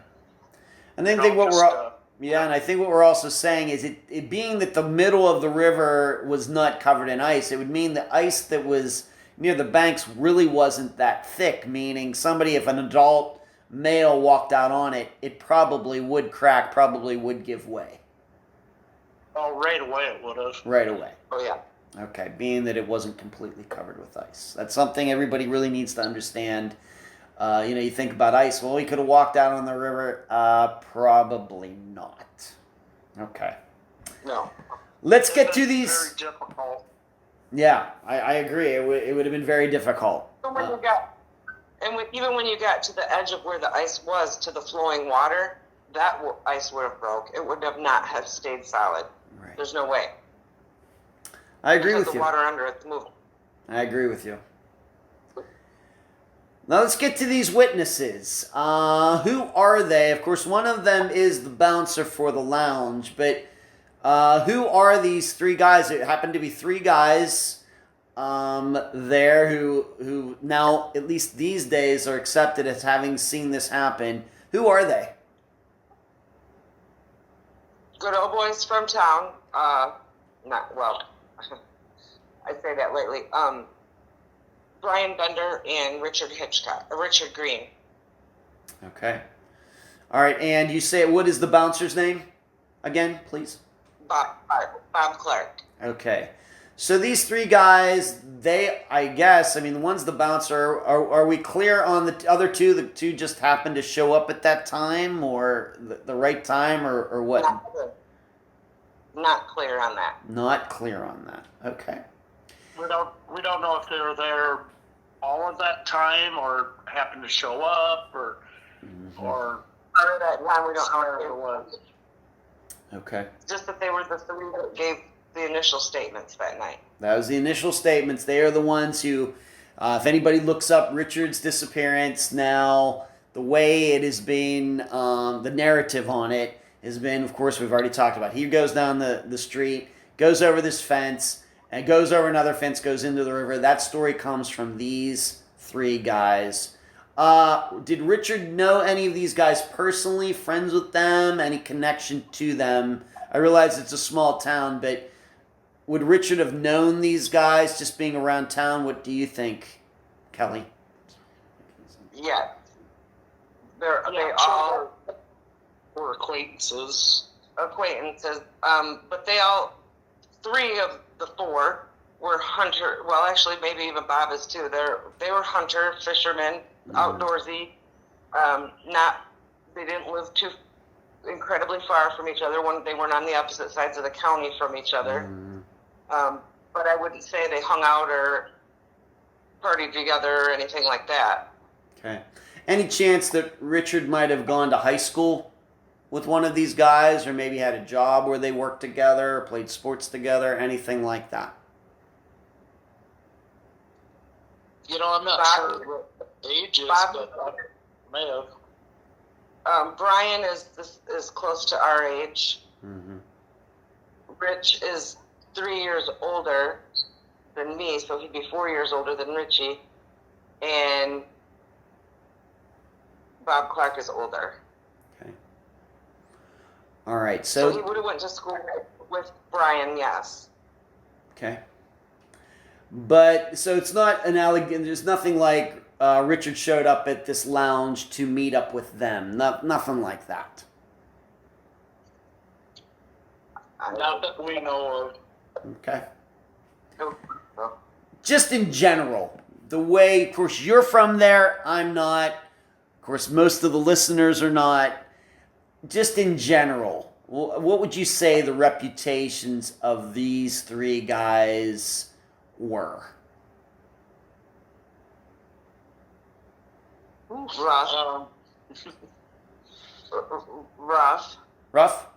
And then think what we're... Yeah, and I think what we're also saying is it being that the middle of the river was not covered in ice, it would mean the ice that was near the banks really wasn't that thick, meaning if an adult male walked out on it, it probably would crack, probably would give way. Oh, right away it would have. Right away. Oh, yeah. Okay, being that it wasn't completely covered with ice. That's something everybody really needs to understand. You think about ice. Well, he could have walked out on the river. Probably not. Okay. No. Let's get to these. Very difficult. Yeah, I agree. It would have been very difficult. When you got, even when you got to the edge of where the ice was to the flowing water, that ice would have broke. It would have not have stayed solid. Right. There's no way. I agree Because with the you. water under it's moving. I agree with you. Now let's get to these witnesses. Who are they? Of course, one of them is the bouncer for the lounge, but who are these three guys? It happened to be three guys there who now, at least these days, are accepted as having seen this happen. Who are they? Good old boys from town. Not well. I say that lately. Brian Bender and Richard Green. Okay. All right, and you say, what is the bouncer's name again, please? Bob Clark. Okay. So these three guys, I guess, the one's the bouncer. Are we clear on the other two? The two just happened to show up at that time, or the right time, or what? Not clear on that. Not clear on that. Okay. We don't know if they were there all of that time or happened to show up or Part of that time we don't know where if it it was. Okay. Just that they were the three that gave the initial statements that night. That was the initial statements. They are the ones who, if anybody looks up Richard's disappearance now, the way it has been, the narrative on it has been, of course, we've already talked about. He goes down the street, goes over this fence, and goes over another fence, goes into the river. That story comes from these three guys. Did Richard know any of these guys personally, friends with them, any connection to them? I realize it's a small town, but would Richard have known these guys just being around town? What do you think, Kelly? Yeah. They all were acquaintances. But three of the four were hunter. Well, actually, maybe even Bob is too. They were hunter, fishermen, outdoorsy. They didn't live too incredibly far from each other. They weren't on the opposite sides of the county from each other. But I wouldn't say they hung out or partied together or anything like that. Okay. Any chance that Richard might have gone to high school with one of these guys, or maybe had a job where they worked together, played sports together, anything like that? I'm not sure what age is, but may have. Brian is close to our age. Mm-hmm. Rich is 3 years older than me, so he'd be 4 years older than Richie. And Bob Clark is older. Okay. All right. So he would have went to school with Brian, yes. Okay. But, so it's not an Allegan, there's nothing like Richard showed up at this lounge to meet up with them. Nothing like that. Not that we know of. Okay. Oh. Just in general, the way, of course, you're from there, I'm not. Of course, most of the listeners are not. Just in general, what would you say the reputations of these three guys were? Rough. Rough. Rough?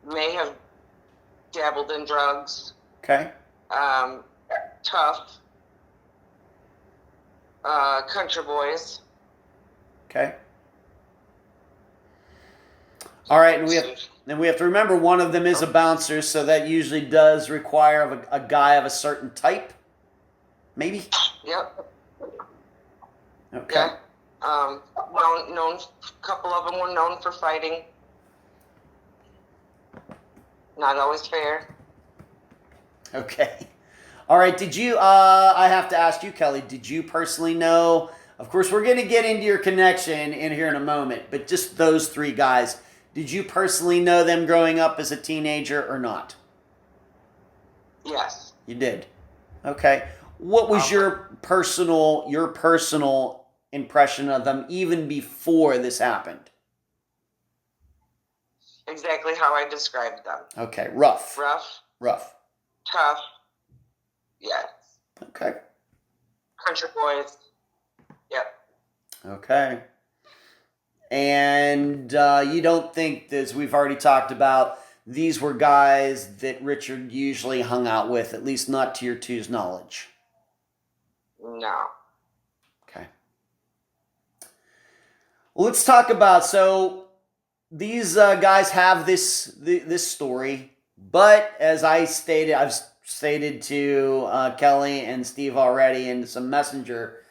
May have dabbled in drugs. Okay. Tough. Country boys. Okay. All right, and we have to remember one of them is a bouncer, so that usually does require a guy of a certain type. Maybe. Yep. Okay. Yeah. Known. A couple of them were known for fighting. Not always fair. Okay. All right. Did you? I have to ask you, Kelly. Did you personally know? Of course, we're going to get into your connection in here in a moment, but just those three guys. Did you personally know them growing up as a teenager or not? Yes. You did. Okay. What was your personal impression of them even before this happened? Exactly how I described them. Okay. Rough. Rough. Rough. Tough. Yes. Okay. Country boys. Yep. Okay. And you don't think, as we've already talked about, these were guys that Richard usually hung out with, at least not to your two's knowledge? No. Okay. Well, let's talk about, so these guys have this story, but as I've stated to Kelly and Steve already, and some messenger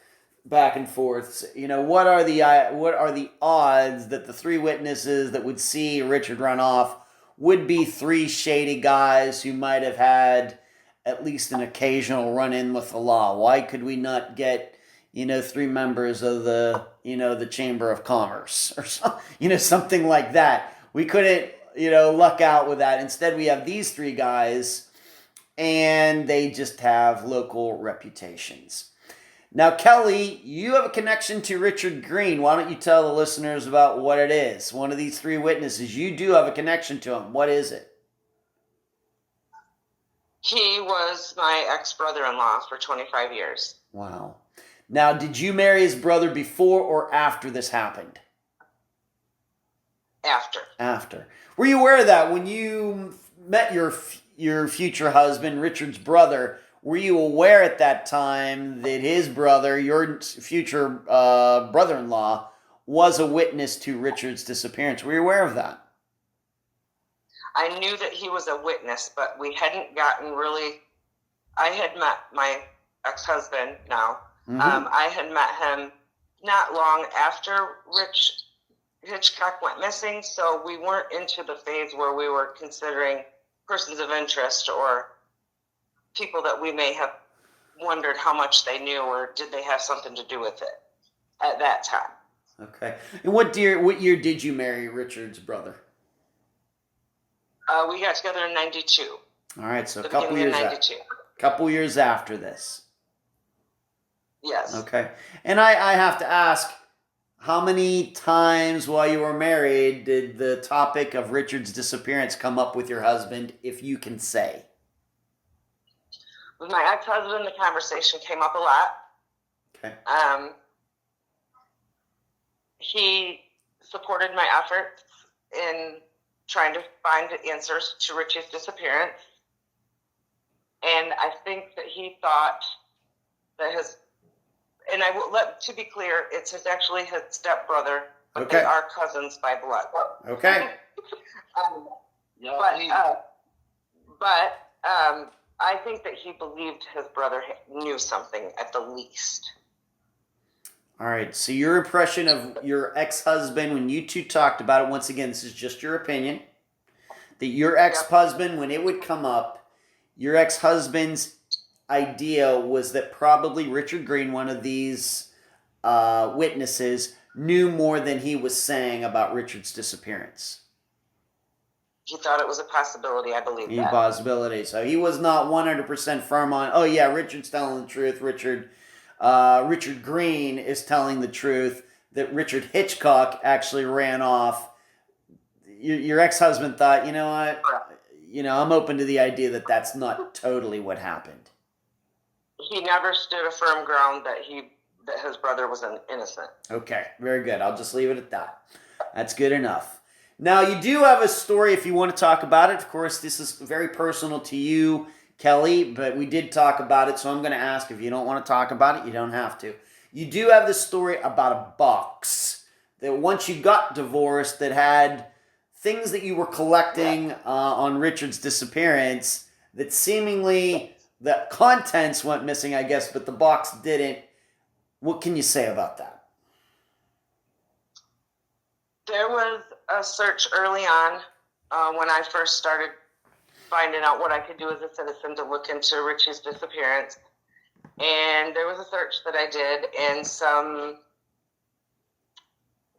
back and forths, what are the odds that the three witnesses that would see Richard run off would be three shady guys who might have had at least an occasional run-in with the law? Why could we not get, three members of the Chamber of Commerce or something like that? We couldn't, luck out with that. Instead, we have these three guys, and they just have local reputations. Now, Kelly, you have a connection to Richard Green. Why don't you tell the listeners about what it is? One of these three witnesses, you do have a connection to him. What is it? He was my ex-brother-in-law for 25 years. Wow. Now, did you marry his brother before or after this happened? After. After. Were you aware of that when you met your future husband, Richard's brother? Were you aware at that time that his brother, your future brother-in-law, was a witness to Richard's disappearance? Were you aware of that? I knew that he was a witness, but we hadn't gotten really... I had met my ex-husband now. Mm-hmm. I had met him not long after Rich Hitchcock went missing, so we weren't into the phase where we were considering persons of interest or people that we may have wondered how much they knew or did they have something to do with it at that time. Okay. And what year did you marry Richard's brother? We got together in 92. All right, so a The couple beginning years of 92. couple years after this. Yes. Okay. And I have to ask, how many times while you were married did the topic of Richard's disappearance come up with your husband, if you can say? With my ex-husband, the conversation came up a lot. Okay. He supported my efforts in trying to find answers to Richie's disappearance. And I think that he thought that and I will to be clear, it's actually his stepbrother, but Okay. they are cousins by blood. Okay. But I think that he believed his brother knew something at the least. All right. So your impression of your ex-husband when you two talked about it, once again, this is just your opinion, that your ex-husband, when it would come up, your ex-husband's idea was that probably Richard Green, one of these witnesses, knew more than he was saying about Richard's disappearance. He thought it was a possibility. I believe that. Possibility. So he was not 100% firm on, oh yeah, Richard's telling the truth. Richard Green is telling the truth, that Richard Hitchcock actually ran off. Your ex-husband thought, you know what, I'm open to the idea that that's not totally what happened. He never stood a firm ground that his brother was innocent. Okay, very good. I'll just leave it at that. That's good enough. Now, you do have a story if you want to talk about it. Of course, this is very personal to you, Kelly, but we did talk about it, so I'm going to ask if you don't want to talk about it, you don't have to. You do have this story about a box that once you got divorced that had things that you were collecting on Richard's disappearance that seemingly the contents went missing, I guess, but the box didn't. What can you say about that? There was a search early on when I first started finding out what I could do as a citizen to look into Richie's disappearance. And there was a search that I did and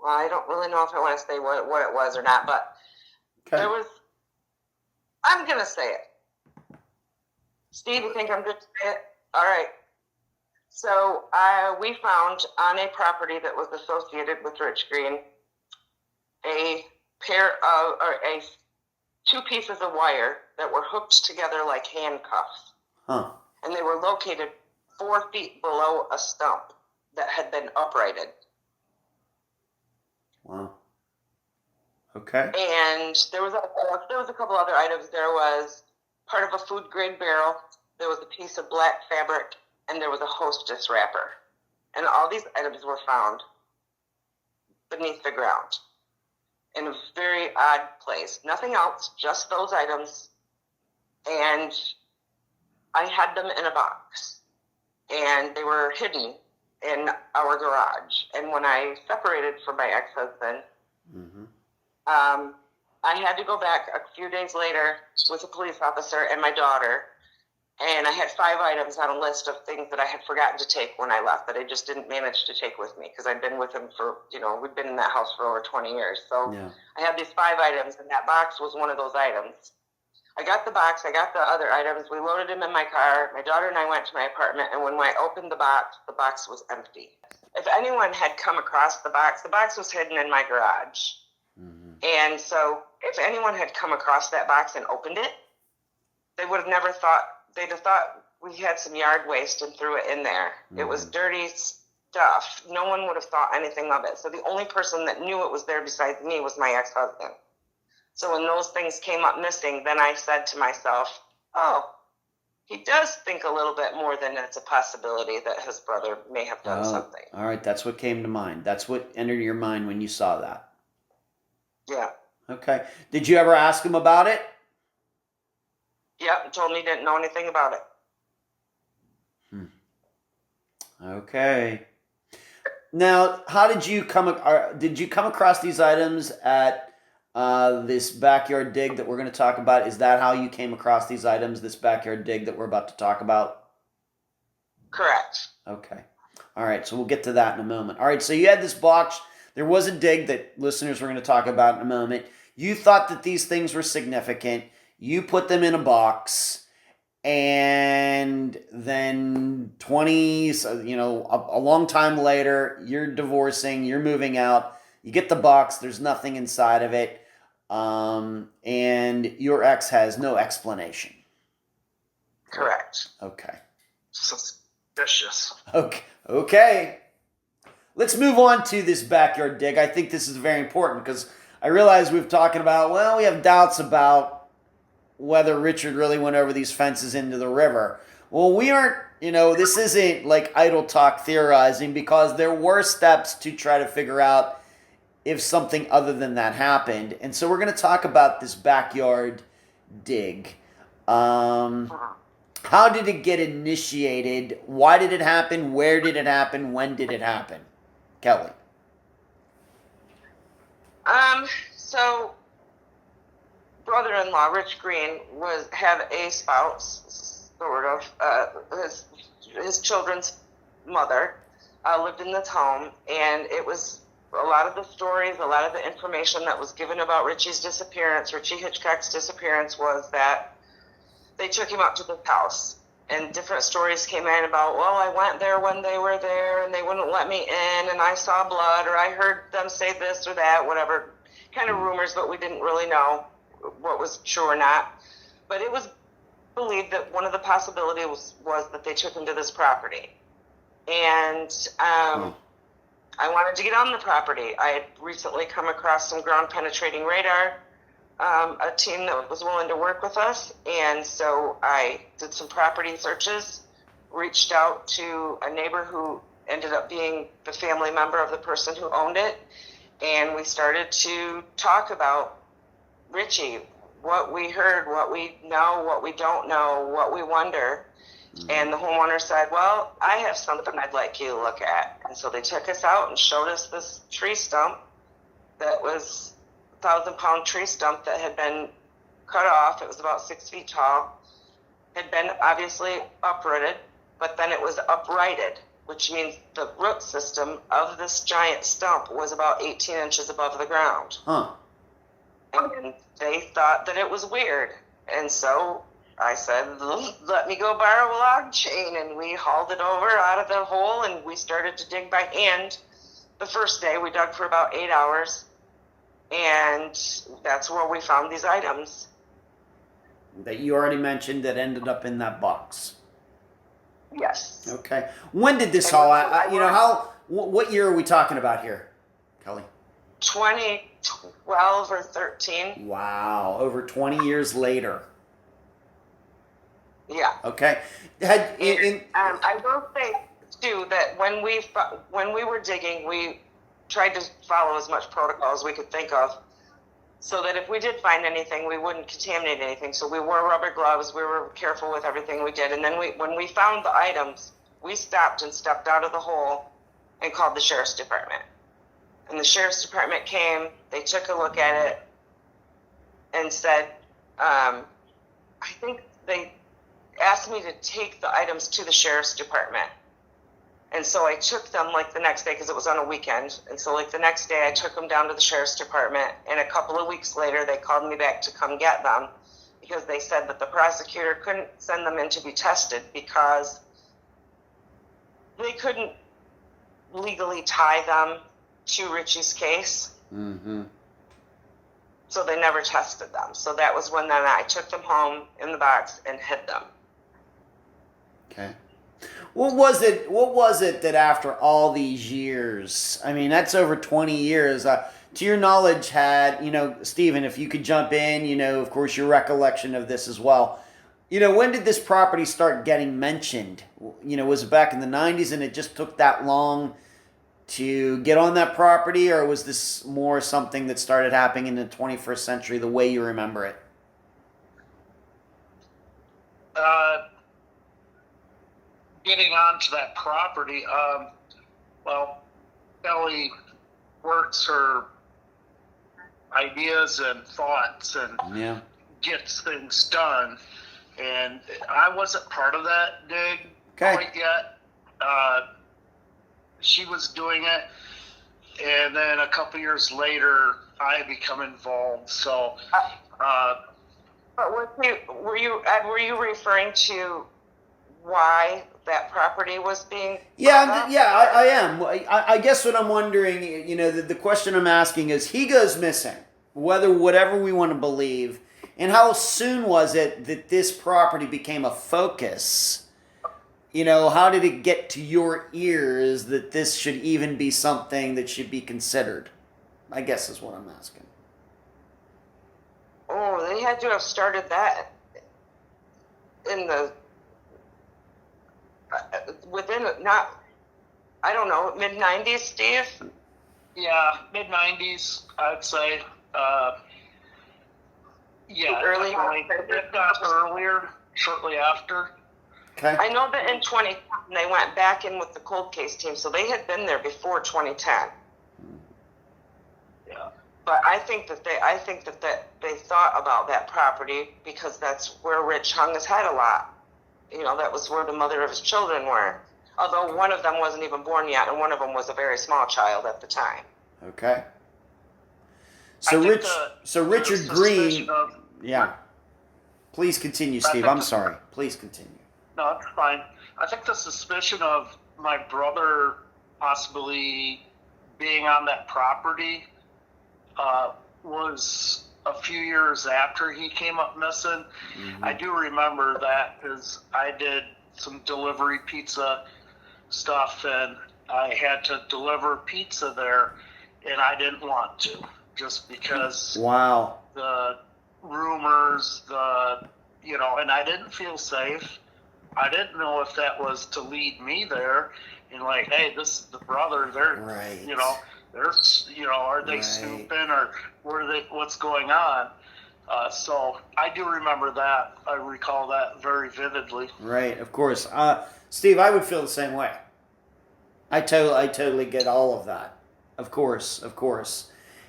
I don't really know if I want to say what it was or not, but there was, I'm going to say it. Steve, you think I'm good to say it? All right. So we found on a property that was associated with Rich Green a pair of, two pieces of wire that were hooked together like handcuffs. Huh. and they were located 4 feet below a stump that had been uprighted. Wow. Okay. And there was a couple other items. There was part of a food grade barrel. There was a piece of black fabric, and there was a hostess wrapper. And all these items were found beneath the ground in a very odd place. Nothing else, just those items. And I had them in a box, and they were hidden in our garage. And when I separated from my ex-husband, I had to go back a few days later with a police officer and my daughter, and I had 5 items on a list of things that I had forgotten to take when I left that I just didn't manage to take with me because I'd been with him for, we'd been in that house for over 20 years. So yeah. I had these 5 items, and that box was one of those items. I got the box, I got the other items, we loaded them in my car, my daughter and I went to my apartment, and when I opened the box was empty. If anyone had come across the box was hidden in my garage. And so if anyone had come across that box and opened it, they would have never thought, they'd have thought we had some yard waste and threw it in there. It was dirty stuff. No one would have thought anything of it. So the only person that knew it was there besides me was my ex-husband. So when those things came up missing, then I said to myself, oh, he does think a little bit more than it's a possibility that his brother may have done something. All right, that's what came to mind. That's what entered your mind when you saw that. Yeah. Okay. Did you ever ask him about it? Yep, told me he didn't know anything about it. Okay. Now, how did you come across these items at this backyard dig that we're going to talk about? Is that how you came across these items, this backyard dig that we're about to talk about? Correct. Okay. All right, so we'll get to that in a moment. All right, so you had this box. There was a dig that listeners were going to talk about in a moment. You thought that these things were significant. You put them in a box, and then a long time later, you're divorcing, you're moving out, you get the box, there's nothing inside of it, and your ex has no explanation. Correct. Okay. Suspicious. Okay. Let's move on to this backyard dig. I think this is very important because I realize we've talking about, we have doubts about whether Richard really went over these fences into the river. Well, we aren't, this isn't like idle talk theorizing because there were steps to try to figure out if something other than that happened. And so we're going to talk about this backyard dig. How did it get initiated? Why did it happen? Where did it happen? When did it happen? Kelly. So brother-in-law Rich Green had a spouse, sort of. His children's mother lived in this home, and it was a lot of the stories, a lot of the information that was given about Richie Hitchcock's disappearance was that they took him up to the house. And different stories came in about, I went there when they were there and they wouldn't let me in and I saw blood or I heard them say this or that, whatever kind of rumors, but we didn't really know what was true or not. But it was believed that one of the possibilities was that they took him to this property. And I wanted to get on the property. I had recently come across some ground penetrating radar, a team that was willing to work with us, and so I did some property searches, reached out to a neighbor who ended up being the family member of the person who owned it, and we started to talk about Richie, what we heard, what we know, what we don't know, what we wonder. And the homeowner said, I have something I'd like you to look at. And so they took us out and showed us this tree stump that was 1,000-pound tree stump that had been cut off. It was about 6 feet tall. Had been obviously uprooted, but then it was uprighted, which means the root system of this giant stump was about 18 inches above the ground. And they thought that it was weird. And so I said, let me go borrow a log chain. And we hauled it over out of the hole and we started to dig by hand. The first day we dug for about 8 hours. And that's where we found these items. That you already mentioned that ended up in that box. Yes. Okay. When did this all? What year are we talking about here, Kelly? 2012 or 13. Wow, over 20 years later. Yeah. Okay. I will say too that when we were digging, we tried to follow as much protocol as we could think of, so that if we did find anything, we wouldn't contaminate anything. So we wore rubber gloves. We were careful with everything we did. And then when we found the items, we stopped and stepped out of the hole and called the sheriff's department. And the sheriff's department came. They took a look at it and said, I think they asked me to take the items to the sheriff's department. And so I took them like the next day, because it was on a weekend. And so like the next day I took them down to the sheriff's department. And a couple of weeks later they called me back to come get them, because they said that the prosecutor couldn't send them in to be tested because they couldn't legally tie them to Richie's case. Mm-hmm. So they never tested them. So that was when then I took them home in the box and hid them. Okay. What was it that after all these years, I mean, that's over 20 years, to your knowledge had, Stephen, if you could jump in, of course, your recollection of this as well. When did this property start getting mentioned? Was it back in the 90s and it just took that long to get on that property, or was this more something that started happening in the 21st century the way you remember it? Getting onto that property, Kelly works her ideas and thoughts and gets things done. And I wasn't part of that dig quite yet. She was doing it, and then a couple years later, I become involved. So, but were you referring to why that property was being? I am. I guess what I'm wondering, the question I'm asking is, he goes missing, whatever we want to believe, and how soon was it that this property became a focus? How did it get to your ears that this should even be something that should be considered? I guess is what I'm asking. Oh, they had to have started that in the mid-90s, Steve? Yeah, mid-90s, I'd say. Early. It got earlier, shortly after. Okay. I know that in 2010 they went back in with the cold case team, so they had been there before 2010. Yeah. But I think that they thought about that property because that's where Rich hung his head a lot. That was where the mother of his children were. Although one of them wasn't even born yet, and one of them was a very small child at the time. Okay. So Richard Green. Yeah. Please continue, Steve. I'm sorry. Please continue. No, it's fine. I think the suspicion of my brother possibly being on that property was a few years after he came up missing. Mm-hmm. I do remember that because I did some delivery pizza stuff, and I had to deliver pizza there, and I didn't want to, just because the rumors, and I didn't feel safe. I didn't know if that was to lead me there, and like, hey, this is the brother. They're, right. They're, are they snooping, or what's going on? So I do remember that. I recall that very vividly. Right, of course. Steve, I would feel the same way. I totally get all of that. Of course.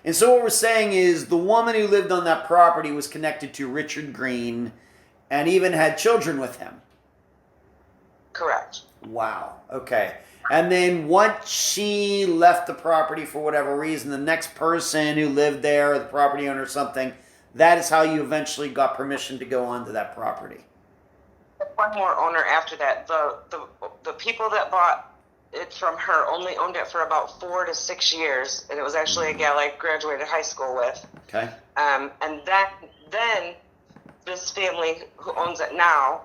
And so what we're saying is the woman who lived on that property was connected to Richard Green and even had children with him. Correct. Wow. Okay. And then once she left the property for whatever reason, the next person who lived there, or the property owner or something, that is how you eventually got permission to go onto that property. One more owner after that. The people that bought it from her only owned it for about 4 to 6 years, and it was actually a gal I graduated high school with. Okay. And then this family who owns it now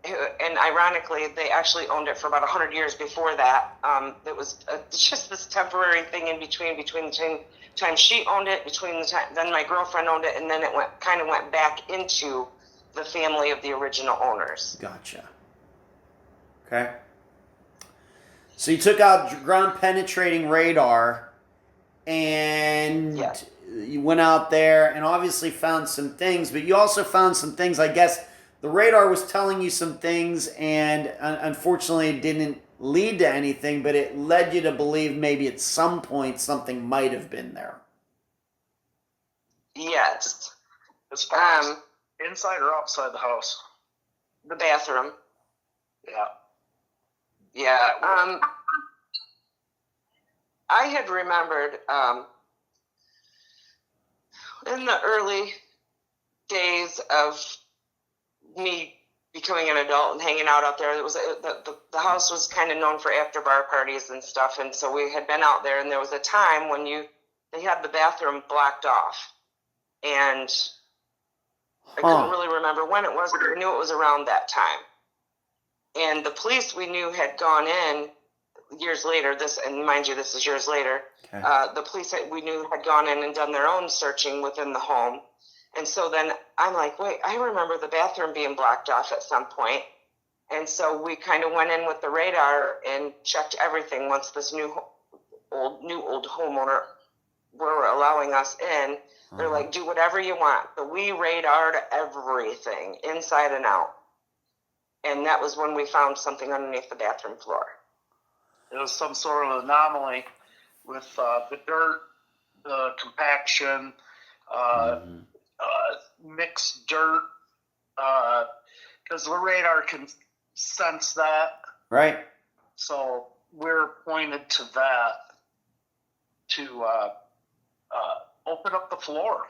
and ironically, they actually owned it for about 100 years before that. It was just this temporary thing in between the time she owned it, between the time then my girlfriend owned it, and then it went back into the family of the original owners. Gotcha. Okay. So you took out ground-penetrating radar, and you went out there and obviously found some things, but you also found some things, I guess, the radar was telling you some things, and unfortunately it didn't lead to anything, but it led you to believe maybe at some point something might have been there. Yes. As far as inside or outside the house? The bathroom. Yeah. Yeah. I had remembered in the early days of me becoming an adult and hanging out there, it was the house was kind of known for after bar parties and stuff, and so we had been out there, and there was a time when they had the bathroom blocked off, and I couldn't really remember when it was, but I knew it was around that time. And the police we knew had gone in years later, and mind you, this is years later, Okay. The police that we knew had gone in and done their own searching within the home. And so then I'm like, wait, I remember the bathroom being blocked off at some point. And so we kind of went in with the radar and checked everything once this new old homeowner were allowing us in. They're like, do whatever you want. But we radared everything inside and out. And that was when we found something underneath the bathroom floor. It was some sort of anomaly with the dirt, the compaction, mixed dirt, because the radar can sense that. Right. So we're pointed to that to open up the floor,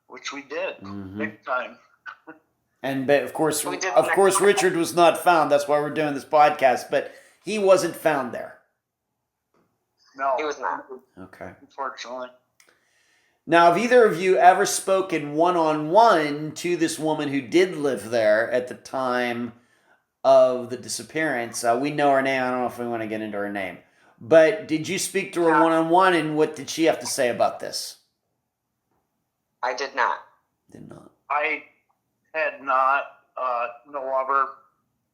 which we did big time. And of course, Richard was not found. That's why we're doing this podcast. But he wasn't found there. No, He was not. Okay. Unfortunately. Now, have either of you ever spoken one-on-one to this woman who did live there at the time of the disappearance? We know her name. I don't know if we want to get into her name. But did you speak to her one-on-one, and what did she have to say about this? I did not. Did not. I had not. No other.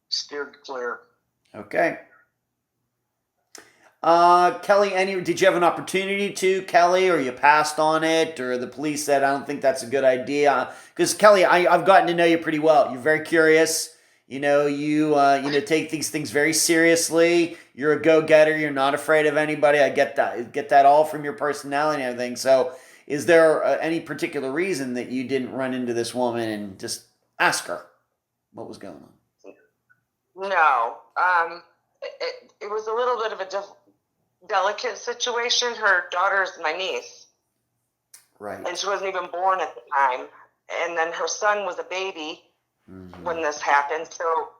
Steered clear. Okay. Kelly, did you have an opportunity to, Kelly, or you passed on it, or the police said, I don't think that's a good idea? Because, Kelly, I've gotten to know you pretty well. You're very curious. You take these things very seriously. You're a go-getter. You're not afraid of anybody. I get that all from your personality and everything. So is there any particular reason that you didn't run into this woman and just ask her what was going on? No. It was a little bit of a delicate situation. Her daughter's my niece. Right. And she wasn't even born at the time. And then her son was a baby when this happened. So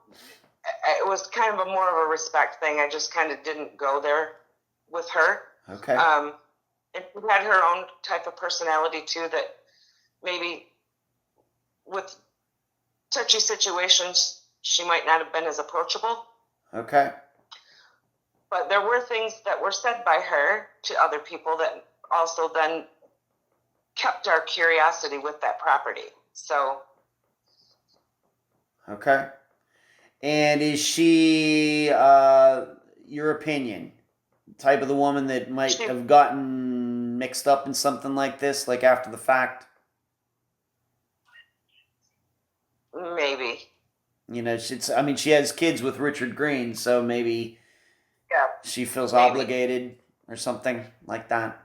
it was kind of more of a respect thing. I just kind of didn't go there with her. Okay. And she had her own type of personality too, that maybe with touchy situations, she might not have been as approachable. Okay. But there were things that were said by her to other people that also then kept our curiosity with that property. So. Okay. And is she, your opinion, type of the woman that might have gotten mixed up in something like this, like after the fact? Maybe. She has kids with Richard Green, so maybe she feels obligated or something like that.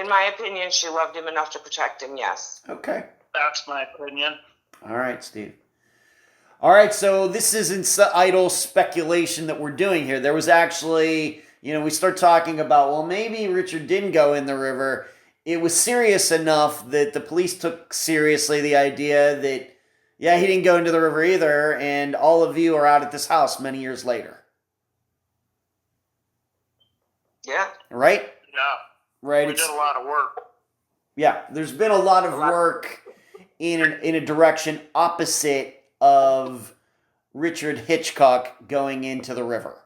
In my opinion, she loved him enough to protect him, yes. Okay. That's my opinion. All right, Steve. All right, so this isn't idle speculation that we're doing here. There was actually, we start talking about, well, maybe Richard didn't go in the river. It was serious enough that the police took seriously the idea that, he didn't go into the river either, and all of you are out at this house many years later. Yeah. Right? Yeah. Right. We did a lot of work. Yeah, there's been a lot of work, in a direction opposite of Richard Hitchcock going into the river.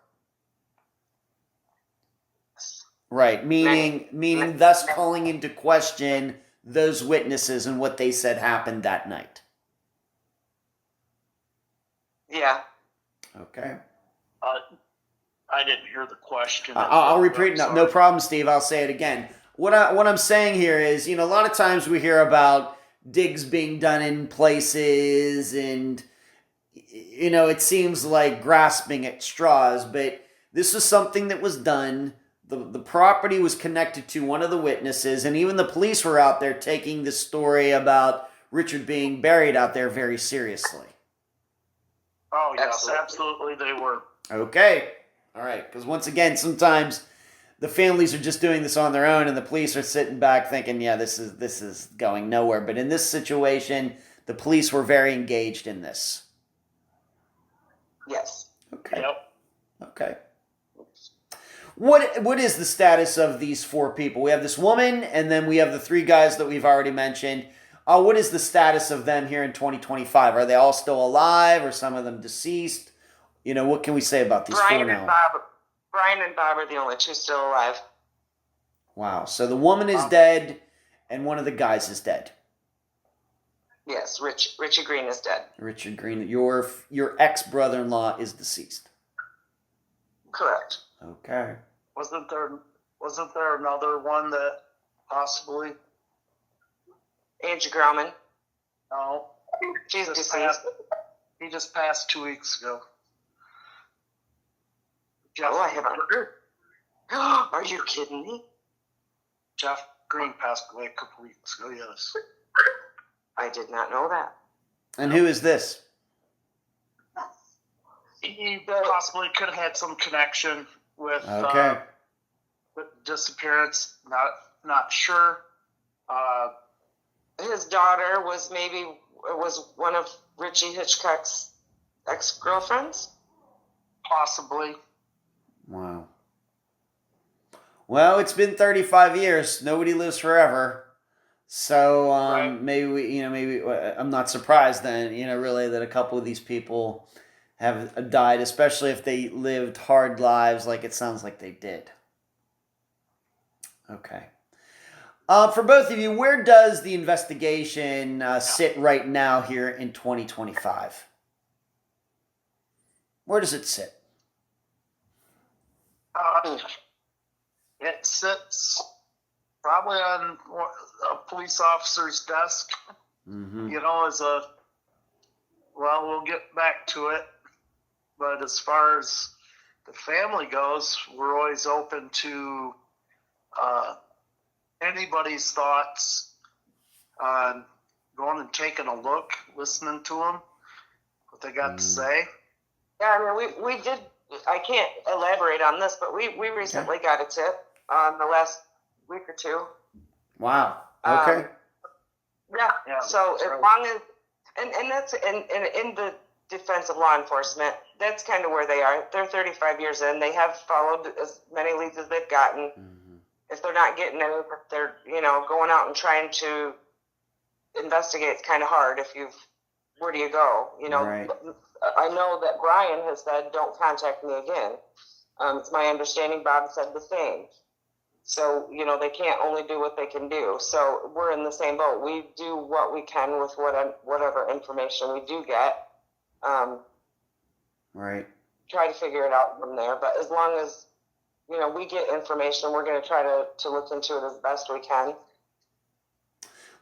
Right, meaning thus calling into question those witnesses and what they said happened that night. Yeah. Okay. I didn't hear the question. I'll repeat. No problem, Steve. I'll say it again. What I'm saying here is, a lot of times we hear about digs being done in places, and it seems like grasping at straws. But this was something that was done. The property was connected to one of the witnesses, and even the police were out there taking the story about Richard being buried out there very seriously. Oh yes, absolutely they were. Okay. All right, because once again, sometimes the families are just doing this on their own, and the police are sitting back thinking, "Yeah, this is going nowhere." But in this situation, the police were very engaged in this. Yes. Okay. Yep. Okay. What is the status of these 4 people? We have this woman, and then we have the 3 guys that we've already mentioned. What is the status of them here in 2025? Are they all still alive, or some of them deceased? What can we say about these 4 now? Brian and Bob are the only 2 still alive. Wow. So the woman is dead, and one of the guys is dead. Yes, Richard Green is dead. Richard Green, your ex-brother-in-law is deceased. Correct. Okay. Wasn't there another one that possibly? Andrew Grauman. No. She's deceased. He just passed 2 weeks ago. I haven't heard. Are you kidding me? Jeff Green passed away a couple weeks ago, yes. I did not know that. And who is this? He possibly could have had some connection with disappearance. Not sure. His daughter was one of Richie Hitchcock's ex-girlfriends. Possibly. Wow. Well, it's been 35 years. Nobody lives forever. So Right. maybe I'm not surprised then, really that a couple of these people have died, especially if they lived hard lives like it sounds like they did. Okay. For both of you, where does the investigation sit right now here in 2025? Where does it sit? It sits probably on a police officer's desk. Mm-hmm. We'll get back to it. But as far as the family goes, we're always open to anybody's thoughts on going and taking a look, listening to them, what they got to say. Yeah, I mean, we did. I can't elaborate on this, but we recently got a tip the last week or 2. Wow. Okay. Yeah. So as long as and that's in the defense of law enforcement, that's kind of where they are. They're 35 years in. They have followed as many leads as they've gotten. Mm-hmm. If they're not getting any, they're going out and trying to investigate. It's kind of hard. Where do you go? Right. I know that Brian has said, "Don't contact me again." It's my understanding Bob said the same. So, they can't only do what they can do. So we're in the same boat. We do what we can with whatever information we do get. Right. Try to figure it out from there. But as long as, we get information, we're going to try to look into it as best we can.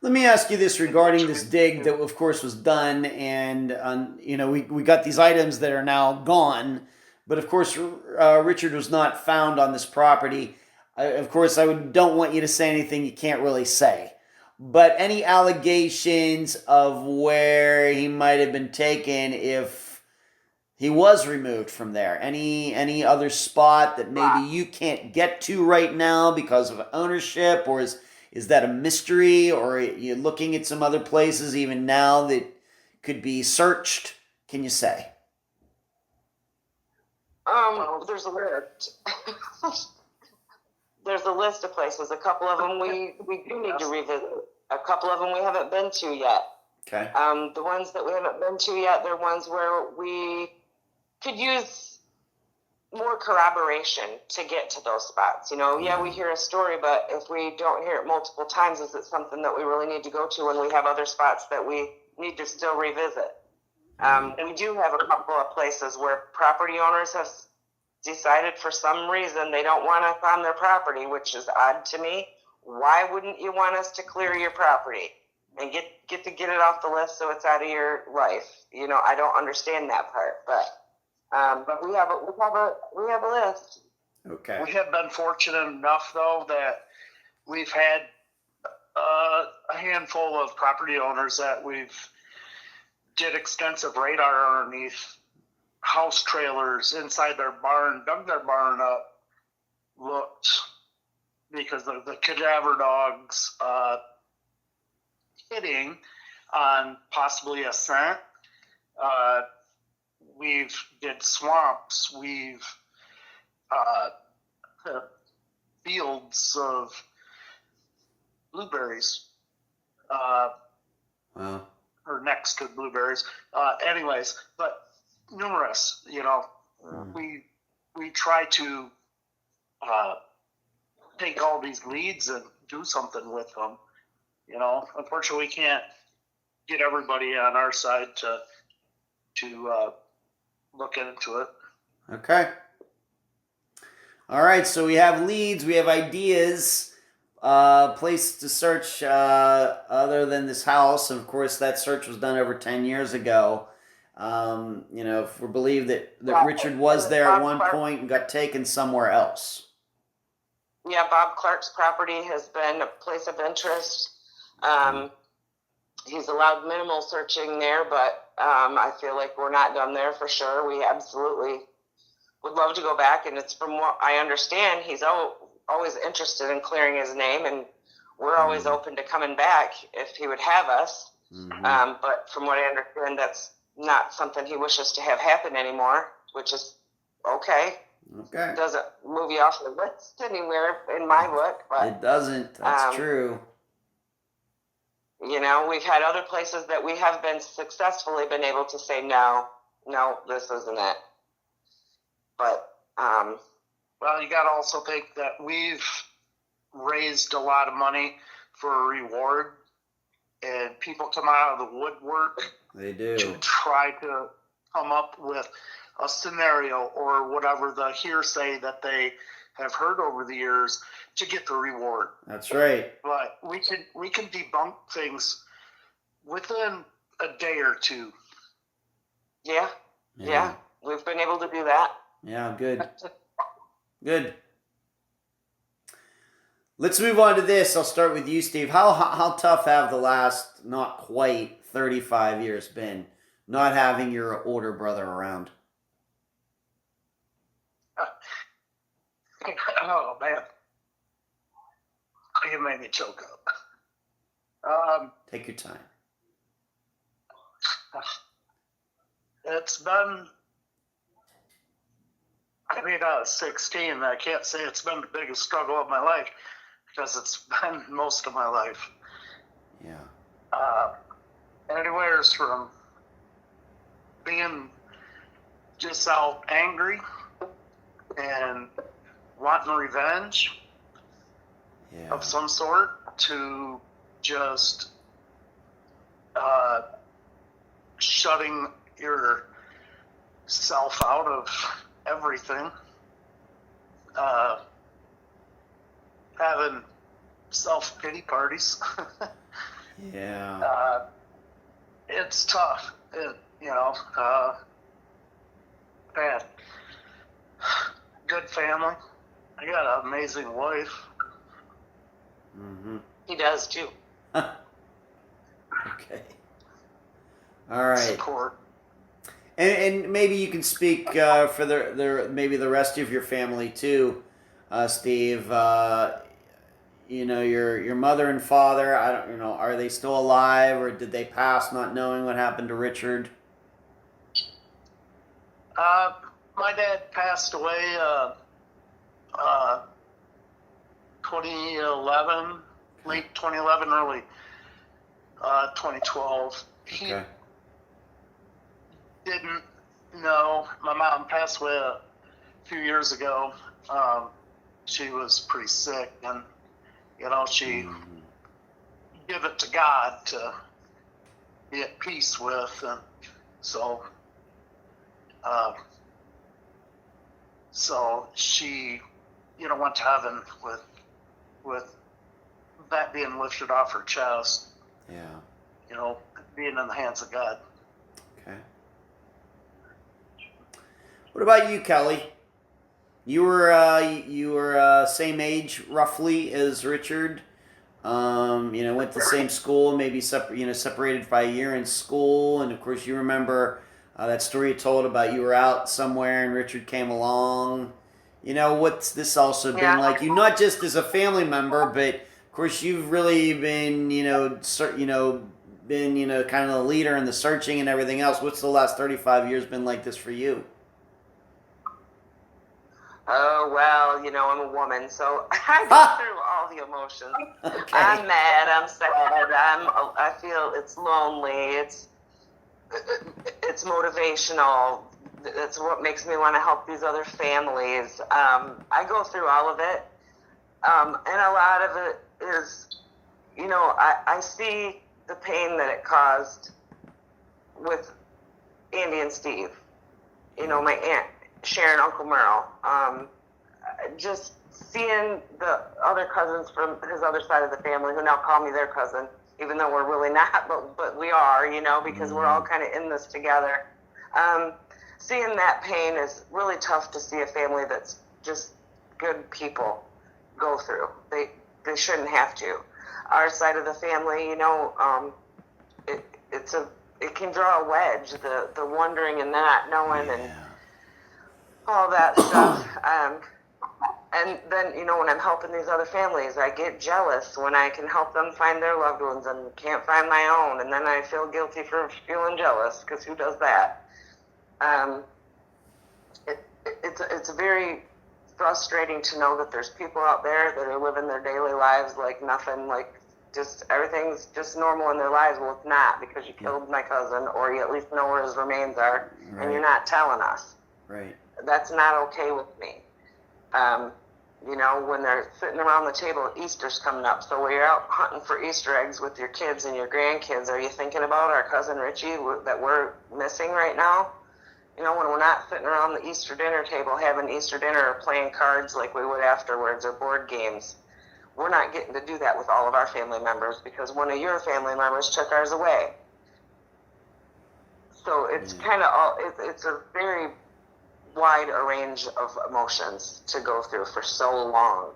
Let me ask you this regarding this dig that, of course, was done, and we got these items that are now gone, but of course, Richard was not found on this property. Of course, don't want you to say anything you can't really say, but any allegations of where he might have been taken if he was removed from there? Any other spot that maybe you can't get to right now because of ownership, or is that a mystery, or are you looking at some other places even now that could be searched? Can you say? There's a list. There's a list of places. A couple of them we do need to revisit. A couple of them we haven't been to yet. Okay. The ones that we haven't been to yet, they're ones where we could use more corroboration to get to those spots. Yeah, we hear a story, but if we don't hear it multiple times, is it something that we really need to go to when we have other spots that we need to still revisit? We do have a couple of places where property owners have decided for some reason they don't want us on their property, which is odd to me. Why wouldn't you want us to clear your property and get it off the list so it's out of your life? I don't understand that part, but we have a list. Okay. We have been fortunate enough, though, that we've had a handful of property owners that we've did extensive radar underneath house trailers inside their barn, dug their barn up, looked, because of the cadaver dogs hitting on possibly a scent. We've did swamps. We've fields of blueberries. Wow. Or next to blueberries. Anyways, but numerous, we try to take all these leads and do something with them. Unfortunately, we can't get everybody on our side to look into it. Okay. All right, so we have leads, we have ideas, place to search other than this house. And of course, that search was done over 10 years ago. If we believe that Richard was there at one point and got taken somewhere else. Yeah, Bob Clark's property has been a place of interest. He's allowed minimal searching there, but I feel like we're not done there for sure. We absolutely would love to go back, and it's from what I understand, he's always interested in clearing his name, and we're always open to coming back if he would have us. But from what I understand, that's not something he wishes to have happen anymore, which is okay. Okay. It doesn't move you off the list anywhere in my book. But it doesn't. That's true. We've had other places that we have successfully been able to say, no, this isn't it. But, well, you got to also think that we've raised a lot of money for a reward, and people come out of the woodwork. They do. To try to come up with a scenario or whatever the hearsay that they have heard over the years to get the reward. That's right. But we can debunk things within a day or two. Yeah. We've been able to do that. Yeah, good. Good. Let's move on to this. I'll start with you, Steve. How tough have the last not quite 35 years been, not having your older brother around? Oh, man. You made me choke up. Take your time. It's been... I was 16. I can't say it's been the biggest struggle of my life because it's been most of my life. Yeah. Anywhere from being just out angry and wanting revenge of some sort to just shutting yourself out of everything, having self-pity parties. Yeah. It's tough. Bad. Good family. I got an amazing wife. Mm-hmm. He does too. Okay. All right. Support. And maybe you can speak for maybe the rest of your family too, Steve. Your mother and father. Are they still alive, or did they pass, not knowing what happened to Richard? My dad passed away 2011, late 2011, early 2012. He Okay. didn't know. My mom passed away a few years ago. She was pretty sick, and she give it to God to be at peace with, and so she went to heaven with that being lifted off her chest, Yeah. being in the hands of God. Okay. What about you, Kelly? You were same age roughly as Richard. Went to the same school, maybe separated by a year in school, and of course you remember that story you told about you were out somewhere and Richard came along. What's this also been like? You not just as a family member, but of course you've really been, kind of the leader in the searching and everything else. What's the last 35 years been like this for you? Oh, well, I'm a woman, so I go through all the emotions. Okay. I'm mad, I'm sad, I feel it's lonely, it's motivational. It's what makes me want to help these other families. I go through all of it, and a lot of it is, I see the pain that it caused with Andy and Steve, my aunt Sharon, Uncle Merle. Just seeing the other cousins from his other side of the family who now call me their cousin, even though we're really not, but we are, because we're all kind of in this together. Seeing that pain is really tough to see a family that's just good people go through. They shouldn't have to. Our side of the family, it can draw a wedge, the wondering and not knowing and all that stuff. And then, when I'm helping these other families, I get jealous when I can help them find their loved ones and can't find my own. And then I feel guilty for feeling jealous, because who does that? It's very frustrating to know that there's people out there that are living their daily lives like nothing, like just everything's just normal in their lives. Well, it's not, because you killed my cousin, or you at least know where his remains are, and you're not telling us. Right. That's not okay with me. When they're sitting around the table, Easter's coming up. So when you're out hunting for Easter eggs with your kids and your grandkids, are you thinking about our cousin Richie that we're missing right now? When we're not sitting around the Easter dinner table having Easter dinner or playing cards like we would afterwards, or board games, we're not getting to do that with all of our family members because one of your family members took ours away. So it's kind of all, it's a very wide a range of emotions to go through for so long.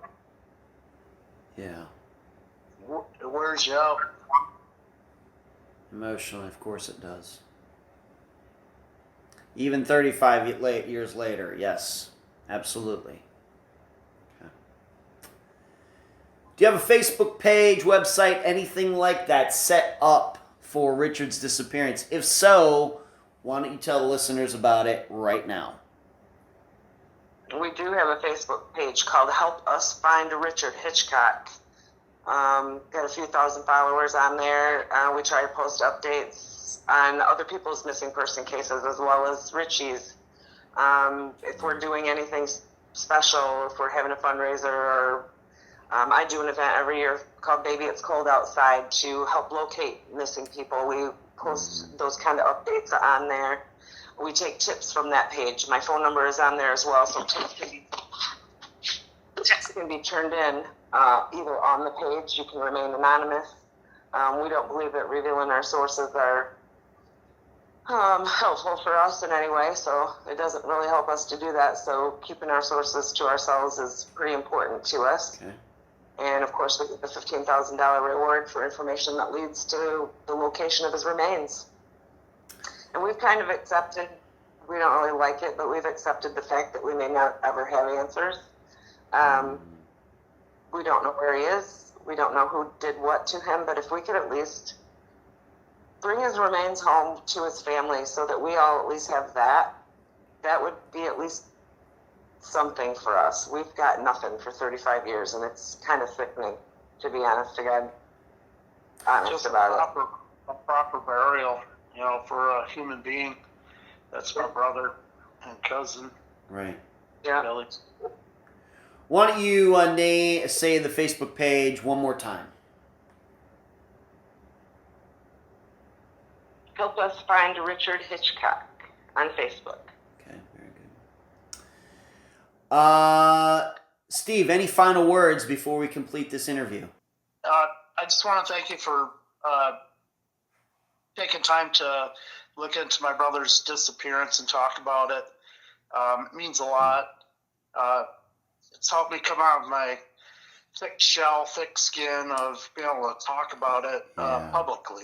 Yeah. It wears you out. Emotionally, of course it does. Even 35 years later, yes, absolutely. Okay. Do you have a Facebook page, website, anything like that set up for Richard's disappearance? If so, why don't you tell the listeners about it right now? We do have a Facebook page called Help Us Find Richard Hitchcock. Got a few thousand followers on there. We try to post updates on other people's missing person cases as well as Richie's. If we're doing anything special, if we're having a fundraiser, or I do an event every year called Baby It's Cold Outside to help locate missing people. We post those kind of updates on there. We take tips from that page. My phone number is on there as well, so tips can be turned in either on the page. You can remain anonymous. We don't believe that revealing our sources are helpful for us in any way, so it doesn't really help us to do that. So keeping our sources to ourselves is pretty important to us. Okay. And of course, we get the $15,000 reward for information that leads to the location of his remains. And we've kind of accepted, we don't really like it, but we've accepted the fact that we may not ever have answers. We don't know where he is. We don't know who did what to him, but if we could at least bring his remains home to his family so that we all at least have that, that would be at least something for us. We've got nothing for 35 years, and it's kind of sickening, to be honest to God. Honest Just about a a proper burial, for a human being. That's my brother and cousin. Right. Yeah. Billy. Why don't you say the Facebook page one more time? Help us find Richard Hitchcock on Facebook. Okay, very good. Steve, any final words before we complete this interview? I just want to thank you for taking time to look into my brother's disappearance and talk about it. It means a lot. It's helped me come out of my thick skin of being able to talk about it publicly.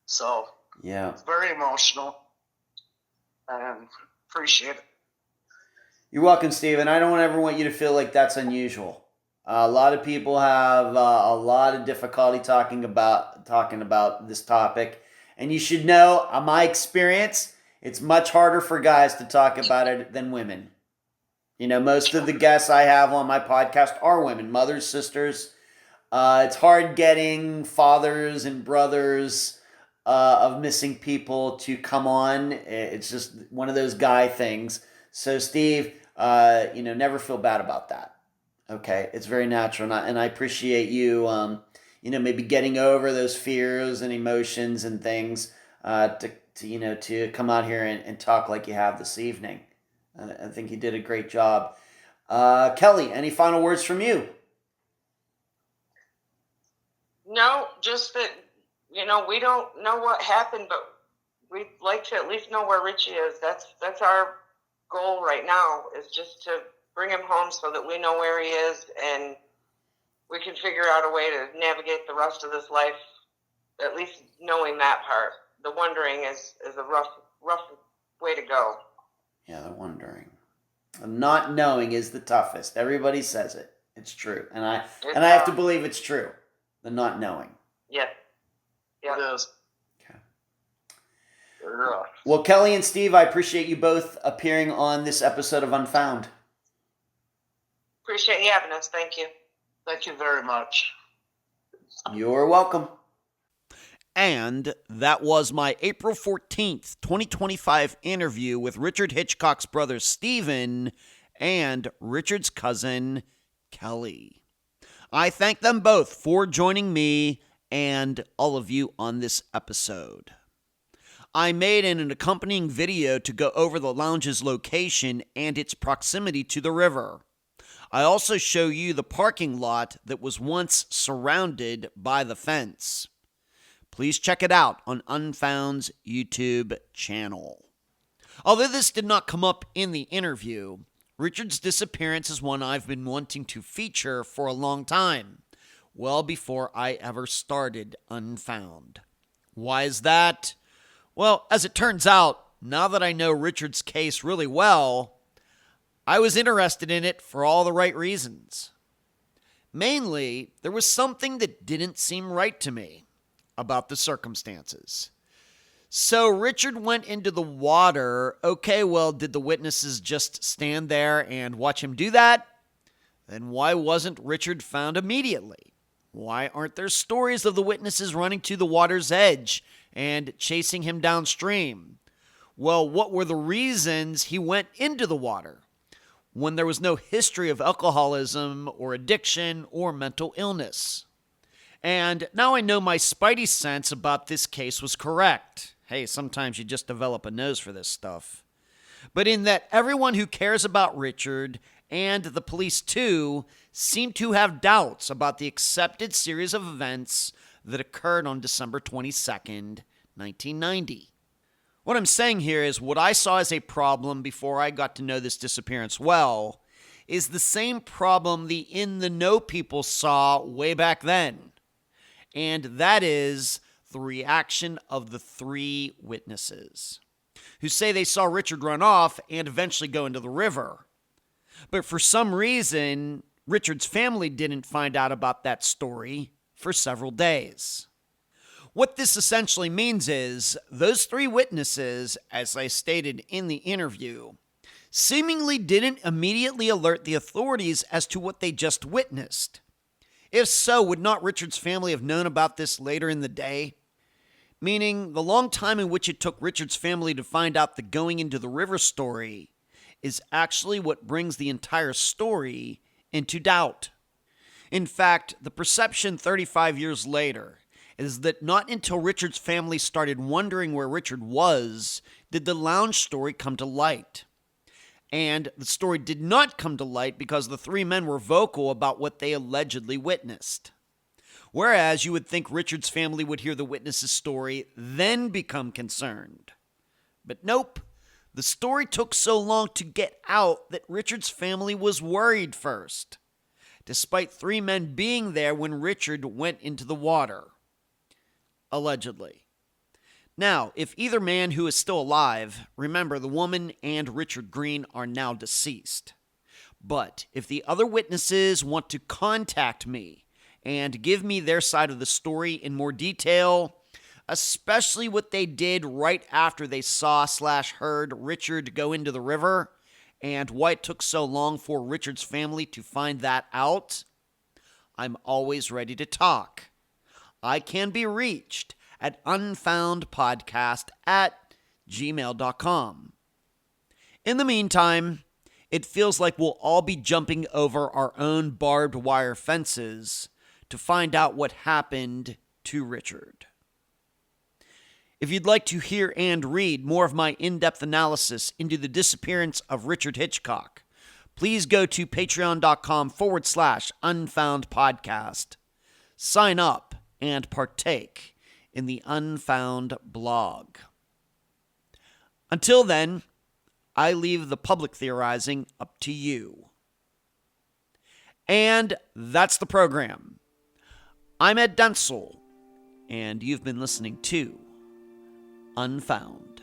So it's very emotional, and appreciate it. You're welcome, Steve. And I don't ever want you to feel like that's unusual. A lot of people have a lot of difficulty talking about this topic, and you should know, on my experience, it's much harder for guys to talk about it than women. Most of the guests I have on my podcast are women, mothers, sisters. It's hard getting fathers and brothers of missing people to come on. It's just one of those guy things. So, Steve, never feel bad about that. Okay, it's very natural, and I appreciate you, maybe getting over those fears and emotions and things to come out here and talk like you have this evening. I think you did a great job. Kelly, any final words from you? No, just that, we don't know what happened, but we'd like to at least know where Richie is. That's our goal right now, is just to bring him home so that we know where he is and we can figure out a way to navigate the rest of this life, at least knowing that part. The wondering is a rough way to go. Yeah, the wondering. Not knowing is the toughest. Everybody says it. It's true. And I have to believe it's true. The not knowing. Yeah. It is. Okay. Very rough. Well, Kelly and Steve, I appreciate you both appearing on this episode of Unfound. Appreciate you having us. Thank you. Thank you very much. You're welcome. And that was my April 14th, 2025 interview with Richard Hitchcock's brother Stephen and Richard's cousin Kelly. I thank them both for joining me and all of you on this episode. I made an accompanying video to go over the lounge's location and its proximity to the river. I also show you the parking lot that was once surrounded by the fence. Please check it out on Unfound's YouTube channel. Although this did not come up in the interview, Richard's disappearance is one I've been wanting to feature for a long time, well before I ever started Unfound. Why is that? Well, as it turns out, now that I know Richard's case really well, I was interested in it for all the right reasons. Mainly, there was something that didn't seem right to me about the circumstances. So Richard went into the water. Okay, well, did the witnesses just stand there and watch him do that? Then why wasn't Richard found immediately? Why aren't there stories of the witnesses running to the water's edge and chasing him downstream? Well, what were the reasons he went into the water when there was no history of alcoholism or addiction or mental illness? And now I know my spidey sense about this case was correct. Hey, sometimes you just develop a nose for this stuff. But in that everyone who cares about Richard, and the police too, seem to have doubts about the accepted series of events that occurred on December 22nd, 1990. What I'm saying here is what I saw as a problem before I got to know this disappearance well is the same problem the in-the-know people saw way back then. And that is the reaction of the three witnesses who say they saw Richard run off and eventually go into the river. But for some reason, Richard's family didn't find out about that story for several days. What this essentially means is those three witnesses, as I stated in the interview, seemingly didn't immediately alert the authorities as to what they just witnessed. If so, would not Richard's family have known about this later in the day? meaning the long time in which it took Richard's family to find out the going into the river story is actually what brings the entire story into doubt. In fact, the perception 35 years later is that not until Richard's family started wondering where Richard was did the lounge story come to light. And the story did not come to light because the three men were vocal about what they allegedly witnessed. Whereas you would think Richard's family would hear the witness's story, then become concerned. But nope, the story took so long to get out that Richard's family was worried first, despite three men being there when Richard went into the water. Allegedly. Now, if either man who is still alive, remember the woman and Richard Green are now deceased. But if the other witnesses want to contact me and give me their side of the story in more detail, especially what they did right after they saw/heard Richard go into the river, and why it took so long for Richard's family to find that out, I'm always ready to talk. I can be reached at unfoundpodcast@gmail.com. In the meantime, it feels like we'll all be jumping over our own barbed wire fences to find out what happened to Richard. If you'd like to hear and read more of my in-depth analysis into the disappearance of Richard Hitchcock, please go to patreon.com/unfoundpodcast. Sign up and partake in the Unfound blog. Until then, I leave the public theorizing up to you. And that's the program. I'm Ed Dentzel, and you've been listening to Unfound.